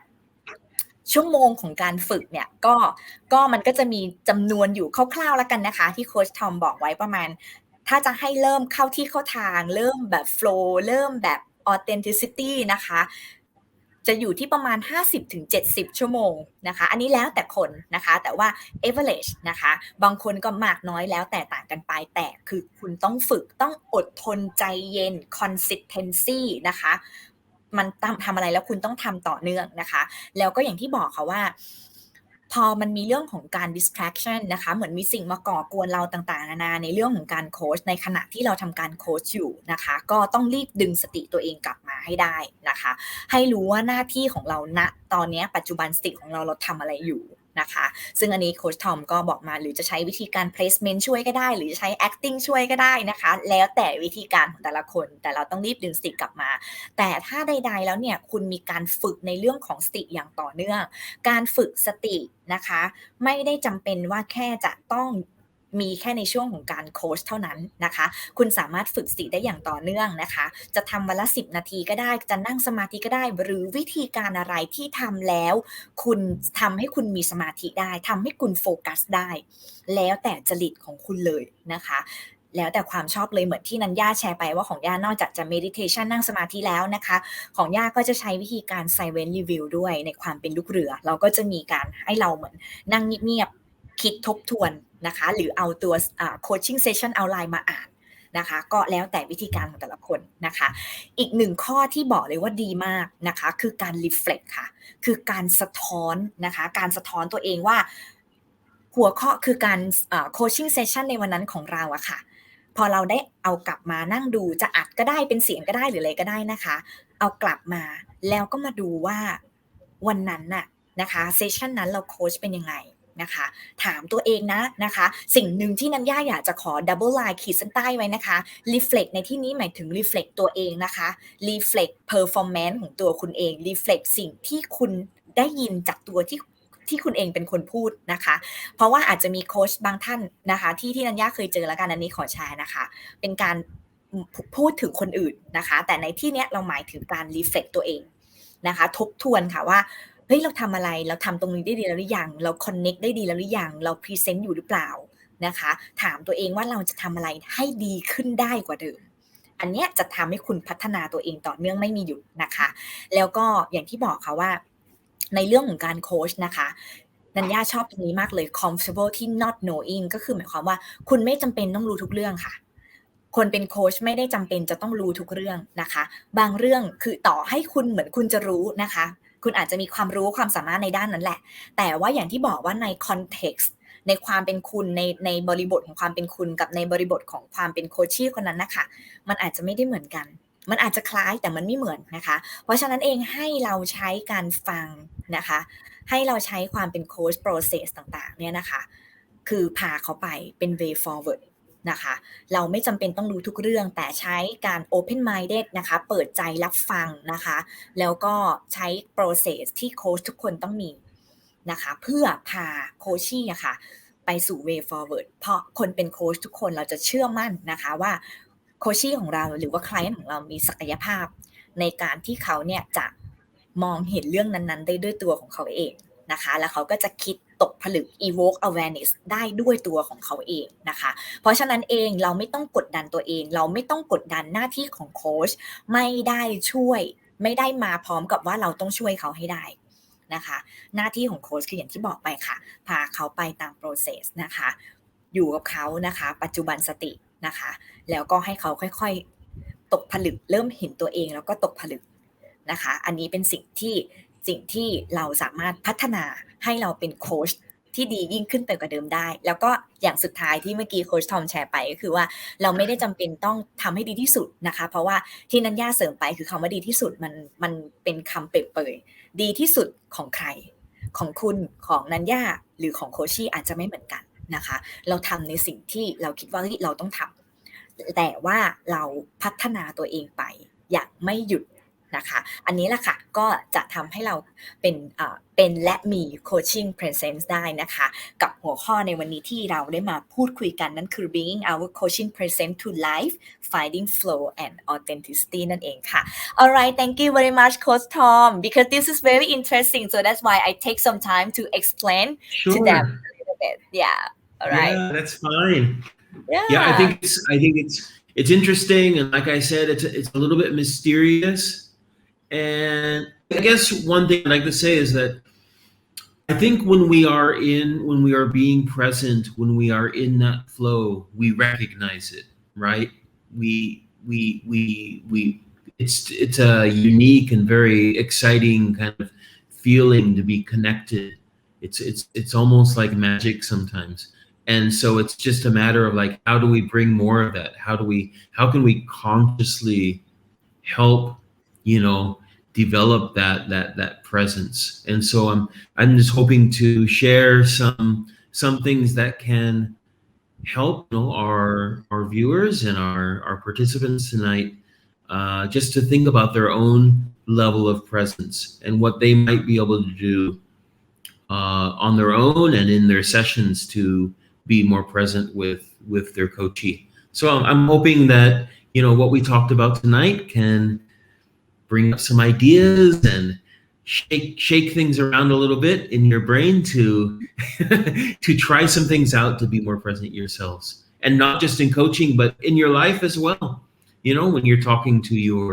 ชั่วโมงของการฝึกเนี่ยก็มันก็จะมีจำนวนอยู่คร่าวๆแล้วกันนะคะที่โค้ชทอมบอกไว้ประมาณถ้าจะให้เริ่มเข้าที่เข้าทางเริ่มแบบ flow เริ่มแบบ authenticity นะคะจะอยู่ที่ประมาณ 50-70 ชั่วโมงนะคะอันนี้แล้วแต่คนนะคะแต่ว่า average นะคะบางคนก็มากน้อยแล้วแต่ต่างกันไปแต่คือคุณต้องฝึกต้องอดทนใจเย็น consistency นะคะมันทำอะไรแล้วคุณต้องทำต่อเนื่องนะคะแล้วก็อย่างที่บอกค่ะว่าพอมันมีเรื่องของการ distraction นะคะเหมือนมีสิ่งมาก่อกวนเราต่างๆนานาในเรื่องของการโค้ชในขณะที่เราทำการโค้ชอยู่นะคะก็ต้องรีบดึงสติตัวเองกลับมาให้ได้นะคะให้รู้ว่าหน้าที่ของเราณตอนนี้ปัจจุบันสติของเราทำอะไรอยู่นะคะซึ่งอันนี้โค้ชทอมก็บอกมาหรือจะใช้วิธีการ placement ช่วยก็ได้หรือจะใช้ acting ช่วยก็ได้นะคะแล้วแต่วิธีการของแต่ละคนแต่เราต้องรีบดึงสติกลับมาแต่ถ้าใดๆแล้วเนี่ยคุณมีการฝึกในเรื่องของสติอย่างต่อเนื่องการฝึกสตินะคะไม่ได้จำเป็นว่าแค่จะต้องมีแค่ในช่วงของการโค้ชเท่านั้นนะคะคุณสามารถฝึกสติได้อย่างต่อเนื่องนะคะจะทำวันละ10นาทีก็ได้จะนั่งสมาธิก็ได้หรือวิธีการอะไรที่ทำแล้วคุณทำให้คุณมีสมาธิได้ทำให้คุณโฟกัสได้แล้วแต่จริตของคุณเลยนะคะแล้วแต่ความชอบเลยเหมือนที่นันย่าแชร์ไปว่าของย่านอกจากจะ meditation นั่งสมาธิแล้วนะคะของย่าก็จะใช้วิธีการ silent review ด้วยในความเป็นลูกเรือเราก็จะมีการให้เราเหมือนนั่งเงียบๆคิดทบทวนนะคะหรือเอาตัวcoaching session outline มาอ่านนะคะก็แล้วแต่วิธีการของแต่ละคนนะคะอีกหนึ่งข้อที่บอกเลยว่าดีมากนะคะคือการ reflect ค่ะคือการสะท้อนนะคะการสะท้อนตัวเองว่าหัวข้อคือการcoaching session ในวันนั้นของเราอะค่ะพอเราได้เอากลับมานั่งดูจะอัดก็ได้เป็นเสียงก็ได้หรืออะไรก็ได้นะคะเอากลับมาแล้วก็มาดูว่าวันนั้นน่ะนะคะเซสชันนั้นเราโค้ชเป็นยังไงนะคะถามตัวเองนะคะสิ่งหนึ่งที่นันย่าอยากจะขอ double line ขีดเส้นใต้ไว้นะคะ reflect ในที่นี้หมายถึง reflect ตัวเองนะคะ reflect performance ของตัวคุณเอง reflect สิ่งที่คุณได้ยินจากตัวที่คุณเองเป็นคนพูดนะคะเพราะว่าอาจจะมีโค้ชบางท่านนะคะที่นันย่าเคยเจอแล้วกันอันนี้ขอแชร์นะคะเป็นการพูดถึงคนอื่นนะคะแต่ในที่นี้เราหมายถึงการ reflect ตัวเองนะคะทบทวนค่ะว่าเฮ้ยเราทำอะไรเราทำตรงนี้ได้ดีแล้วหรือยังเรา connect ได้ดีแล้วหรือยังเรา present อยู่หรือเปล่านะคะถามตัวเองว่าเราจะทำอะไรให้ดีขึ้นได้กว่าเดิมอันเนี้ยจะทำให้คุณพัฒนาตัวเองต่อเนื่องไม่มีหยุดนะคะแล้วก็อย่างที่บอกค่ะว่าในเรื่องของการโค้ชนะคะนันย่าชอบตรงนี้มากเลย comfortable ที่ not knowing ก็คือหมายความว่าคุณไม่จำเป็นต้องรู้ทุกเรื่องค่ะคนเป็นโค้ชไม่ได้จำเป็นจะต้องรู้ทุกเรื่องนะคะบางเรื่องคือต่อให้คุณเหมือนคุณจะรู้นะคะคุณอาจจะมีความรู้ความสามารถในด้านนั้นแหละแต่ว่าอย่างที่บอกว่าใน context ในความเป็นคุณในบริบทของความเป็นคุณกับในบริบทของความเป็นโคชชี่คนนั้นนะคะมันอาจจะไม่ได้เหมือนกันมันอาจจะคล้ายแต่มันไม่เหมือนนะคะเพราะฉะนั้นเองให้เราใช้การฟังนะคะให้เราใช้ความเป็นโค้ช process ต่างๆเนี่ยนะคะคือพาเขาไปเป็น way forward นะคะเราไม่จำเป็นต้องรู้ทุกเรื่องแต่ใช้การ open minded นะคะเปิดใจรับฟังนะคะแล้วก็ใช้ process ที่โค้ชทุกคนต้องมีนะคะเพื่อพาโคชชี่อะค่ะไปสู่ way forward เพราะคนเป็นโค้ชทุกคนเราจะเชื่อมั่นนะคะว่าโคชชี่ของเราหรือว่า client ของเรามีศักยภาพในการที่เขาเนี่ยจะมองเห็นเรื่องนั้นๆได้ด้วยตัวของเขาเองนะคะแล้วเขาก็จะคิดตกผลึก evoke awareness ได้ด้วยตัวของเขาเองนะคะเพราะฉะนั้นเองเราไม่ต้องกดดันตัวเองเราไม่ต้องกดดันหน้าที่ของโค้ชไม่ได้ช่วยไม่ได้มาพร้อมกับว่าเราต้องช่วยเขาให้ได้นะคะหน้าที่ของโค้ชคืออย่างที่บอกไปค่ะพาเขาไปตาม process นะคะอยู่กับเขานะคะปัจจุบันสตินะคะแล้วก็ให้เขาค่อยๆตกผลึกเริ่มเห็นตัวเองแล้วก็ตกผลึกนะคะอันนี้เป็นสิ่งที่เราสามารถพัฒนาให้เราเป็นโค้ชที่ดียิ่งขึ้นไปกว่าเดิมได้แล้วก็อย่างสุดท้ายที่เมื่อกี้โค้ชทอมแชร์ไปก็คือว่าเราไม่ได้จำเป็นต้องทำให้ดีที่สุดนะคะเพราะว่าที่นันย่าเสริมไปคือคำว่าดีที่สุดมันเป็นคำเปรยๆดีที่สุดของใคร ของคุณของนันย่าหรือของโคชชี่อาจจะไม่เหมือนกันนะคะเราทำในสิ่งที่เราคิดว่าเราต้องทำแต่ว่าเราพัฒนาตัวเองไปอย่างไม่หยุดนะคะอันนี้แหละค่ะก็จะทำให้เราเป็นและมี coaching presence ได้นะคะกับหัวข้อในวันนี้ที่เราได้มาพูดคุยกันนั่นคือ bringing our coaching presence to life finding flow and authenticity นั่นเองค่ะ alright thank you very much Coach Tom because this is very interesting so that's why I take some time to explain to them Sure. a little bit yeah alright Yeah, that's fine. Yeah, I yeah think it's interesting, and like I said, it's a little bit mysterious. And I guess one thing I'd like to say is that I think when we are being present, when we are in that flow, we recognize it, right? We it's a unique and very exciting kind of feeling to be connected. It's almost like magic sometimes. And so it's just a matter of like, how do we bring more of that? How can we consciously help, develop that presence? And so I'm just hoping to share some things that can help, our viewers and our participants tonight, just to think about their own level of presence and what they might be able to do on their own and in their sessions to be more present with their coachee. So I'm hoping that what we talked about tonight can bring up some ideas and shake things around a little bit in your brain to to try some things out to be more present yourselves, and not just in coaching but in your life as well. When you're talking to your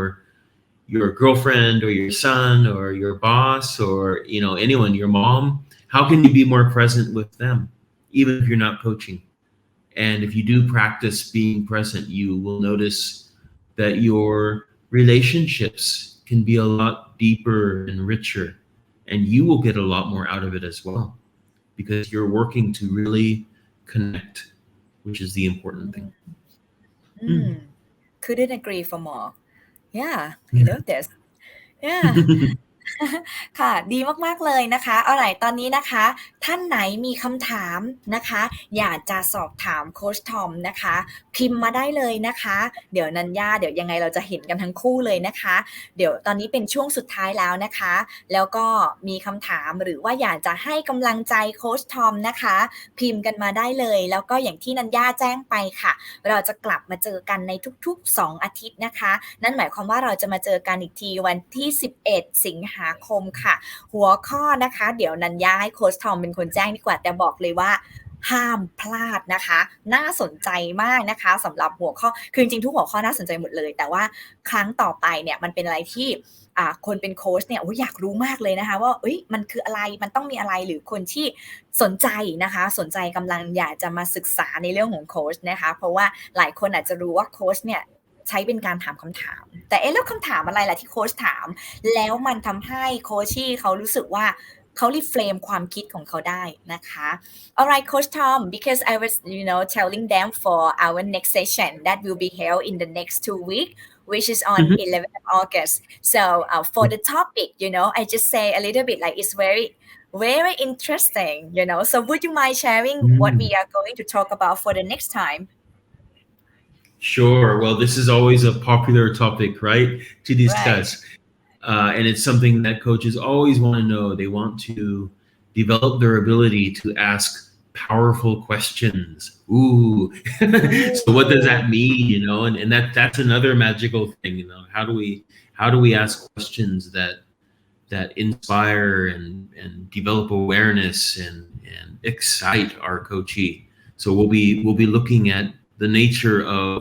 girlfriend or your son or your boss or anyone, your mom, how can you be more present with them even if you're not coaching? And if you do practice being present, you will notice that your relationships can be a lot deeper and richer, and you will get a lot more out of it as well, because you're working to really connect, which is the important thing. Couldn't agree for more yeah I love this yeah ค่ะดีมากๆเลยนะคะเอาล่ะตอนนี้นะคะท่านไหนมีคำถามนะคะอยากจะสอบถามโค้ชทอมนะคะพิมพ์มาได้เลยนะคะเดี๋ยวนันย่าเดี๋ยวยังไงเราจะเห็นกันทั้งคู่เลยนะคะเดี๋ยวตอนนี้เป็นช่วงสุดท้ายแล้วนะคะแล้วก็มีคำถามหรือว่าอยากจะให้กำลังใจโค้ชทอมนะคะพิมพ์กันมาได้เลยแล้วก็อย่างที่นันย่าแจ้งไปค่ะเราจะกลับมาเจอกันในทุกๆ2อาทิตย์นะคะนั่นหมายความว่าเราจะมาเจอกันอีกทีวันที่11สิงหาคมค่ะหัวข้อนะคะเดี๋ยวนันย่าให้โค้ชทอมเป็นคนแจ้งดีกว่าแต่บอกเลยว่าห้ามพลาดนะคะน่าสนใจมากนะคะสำหรับหัวข้อคือจริงๆทุกหัวข้อน่าสนใจหมดเลยแต่ว่าครั้งต่อไปเนี่ยมันเป็นอะไรที่คนเป็นโค้ชเนี่ยอยากรู้มากเลยนะคะว่ามันคืออะไรมันต้องมีอะไรหรือคนที่สนใจนะคะสนใจกำลังอยากจะมาศึกษาในเรื่องของโค้ชนะคะเพราะว่าหลายคนอาจจะรู้ว่าโค้ชเนี่ยใช้เป็นการถามคำถามแต่แล้วคำถามอะไรล่ะที่โค้ชถามแล้วมันทำให้โค้ชที่เขารู้สึกว่าเขารีเฟรมความคิดของเขาได้นะคะ Alright Coach Tom because I was telling them for our next session that will be held in the next 2 weeks which is on 11th of August so for the topic I just say a little bit like it's very very interesting so would you mind sharing what we are going to talk about for the next time? Sure. Well, this is always a popular topic, right, to discuss. Right. And it's something that coaches always want to know. They want to develop their ability to ask powerful questions. Ooh. So what does that mean? And that's another magical thing. How do we ask questions that inspire and develop awareness and excite our coachee? So we'll be looking at the nature of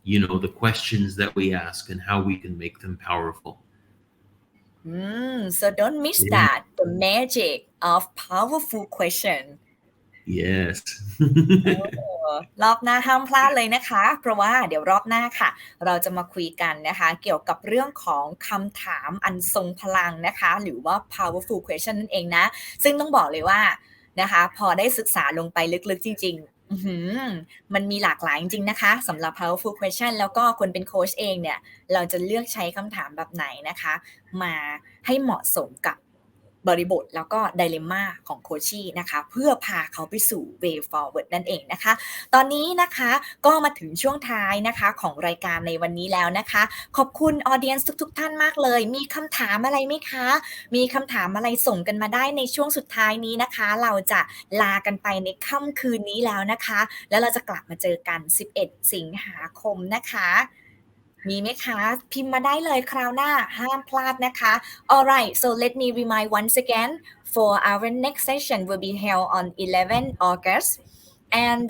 the questions that we ask and how we can make them powerful. So don't miss that, the magic of powerful question. Yes. รอบหน้าห้ามพลาดเลยนะคะเพราะว่าเดี๋ยวรอบหน้าค่ะเราจะมาคุยกันนะคะเกี่ยวกับเรื่องของคำถามอันทรงพลังนะคะหรือว่า powerful question นั่นเองนะซึ่งต้องบอกเลยว่านะคะพอได้ศึกษาลงไปลึกๆจริงๆมันมีหลากหลายจริงๆนะคะสำหรับ powerful question แล้วก็คนเป็นโค้ชเองเนี่ยเราจะเลือกใช้คำถามแบบไหนนะคะมาให้เหมาะสมกับ บริบทแล้วก็ dilemma ของโคชชี่นะคะเพื่อพาเขาไปสู่ way forward นั่นเองนะคะตอนนี้นะคะก็มาถึงช่วงท้ายนะคะของรายการในวันนี้แล้วนะคะขอบคุณ audience ทุกๆท่านมากเลยมีคำถามอะไรไหมคะมีคำถามอะไรส่งกันมาได้ในช่วงสุดท้ายนี้นะคะเราจะลากันไปในค่ำคืนนี้แล้วนะคะแล้วเราจะกลับมาเจอกัน11สิงหาคมนะคะมีไหมคะพิมพ์มาได้เลยคราวหน้าห้ามพลาดนะคะ Alright so let me remind once again for our next session will be held on 11 August and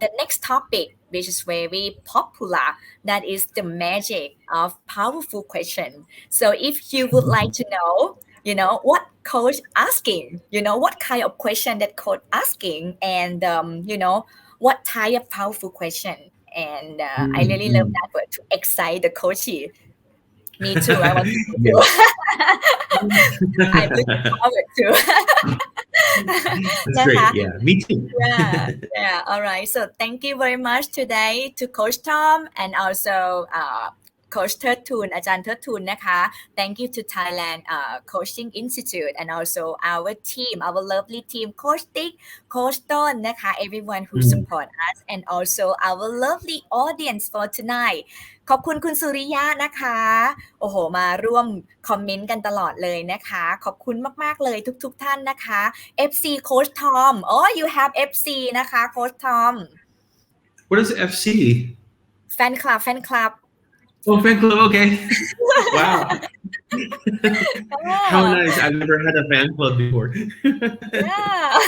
the next topic which is very popular that is the magic of powerful question so if you would like to know what coach asking what kind of question that coach asking and what type of powerful question and I really love that word to excite the coachee me too I want to know too I'm looking forward to That's great. Yeah, me too. yeah all right so thank you very much today to Coach Tom and also Coach เทิดทูลอาจารย์เทิดทูลนะคะ Thank you to Thailand Coaching Institute and also our team our lovely team Coach Tik Coach ต้นนะคะ everyone who support us and also our lovely audience for tonight ขอบคุณคุณสุริยะนะคะโอ้โหมาร่วมคอมเมนต์กันตลอดเลยนะคะขอบคุณมากๆเลยทุกๆท่านนะคะ FC Coach Tom oh you have FC นะคะ Coach Tom What is FC? แฟนคลับOh, fan club. Okay. Wow. How nice. I've never had a fan club before. Yeah.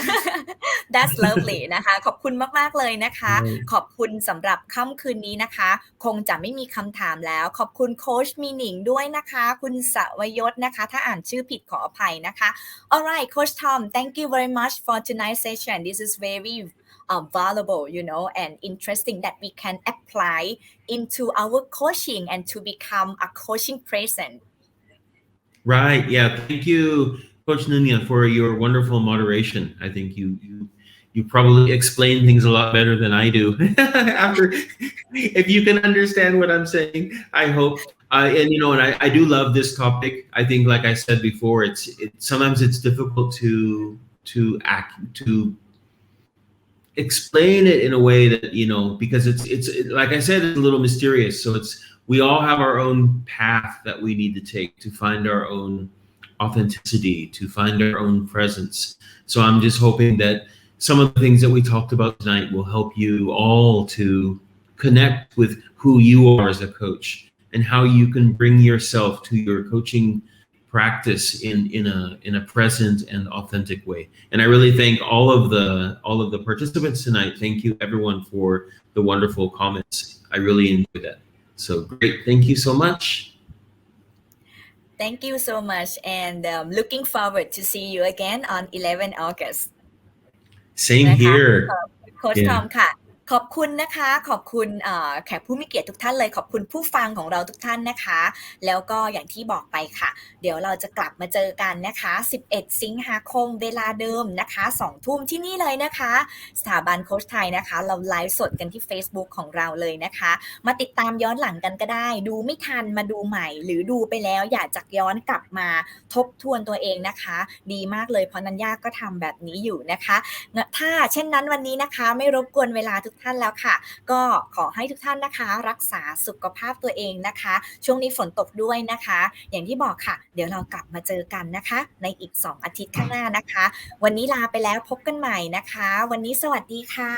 That's lovely นะคะขอบคุณมากๆเลยนะคะขอบคุณสำหรับค่ำคืนนี้นะคะคงจะไม่มีคำถามแล้วขอบคุณโค้ชมีหนิงด้วยนะคะคุณสวยศนะคะถ้าอ่านชื่อผิดขออภัยนะคะ Alright Coach Tom thank you very much for tonight's session this is very valuable and interesting that we can apply into our coaching and to become a coaching present Right. Yeah. Thank you, Coach Nunya, for your wonderful moderation. I think you probably explain things a lot better than I do. After, if you can understand what I'm saying, I hope. And I do love this topic. I think, like I said before, sometimes it's difficult to explain it in a way that because it's like I said, it's a little mysterious. So we all have our own path that we need to take to find our own authenticity, to find our own presence. So I'm just hoping that some of the things that we talked about tonight will help you all to connect with who you are as a coach and how you can bring yourself to your coaching practice in a present and authentic way. And I really thank all of the participants tonight. Thank you everyone for the wonderful comments. I really enjoyed that. So great. Thank you so much. Thank you so much and looking forward to see you again on 11 August. Same here. Coach Tom ค่ะขอบคุณนะคะขอบคุณแขกผู้มีเกียรติทุกท่านเลยขอบคุณผู้ฟังของเราทุกท่านนะคะแล้วก็อย่างที่บอกไปค่ะเดี๋ยวเราจะกลับมาเจอกันนะคะ11สิงหาคมเวลาเดิมนะคะ2 ทุ่มที่นี่เลยนะคะสถาบันโค้ชไทยนะคะเราไลฟ์สดกันที่ Facebook ของเราเลยนะคะมาติดตามย้อนหลังกันก็ได้ดูไม่ทันมาดูใหม่หรือดูไปแล้วอยากจะย้อนกลับมาทบทวนตัวเองนะคะดีมากเลยเพราะนัญญาก็ทำแบบนี้อยู่นะคะถ้าเช่นนั้นวันนี้นะคะไม่รบกวนเวลาทุกท่านแล้วค่ะก็ขอให้ทุกท่านนะคะรักษาสุขภาพตัวเองนะคะช่วงนี้ฝนตกด้วยนะคะอย่างที่บอกค่ะเดี๋ยวเรากลับมาเจอกันนะคะในอีก2 อาทิตย์ข้างหน้านะคะวันนี้ลาไปแล้วพบกันใหม่นะคะวันนี้สวัสดีค่ะ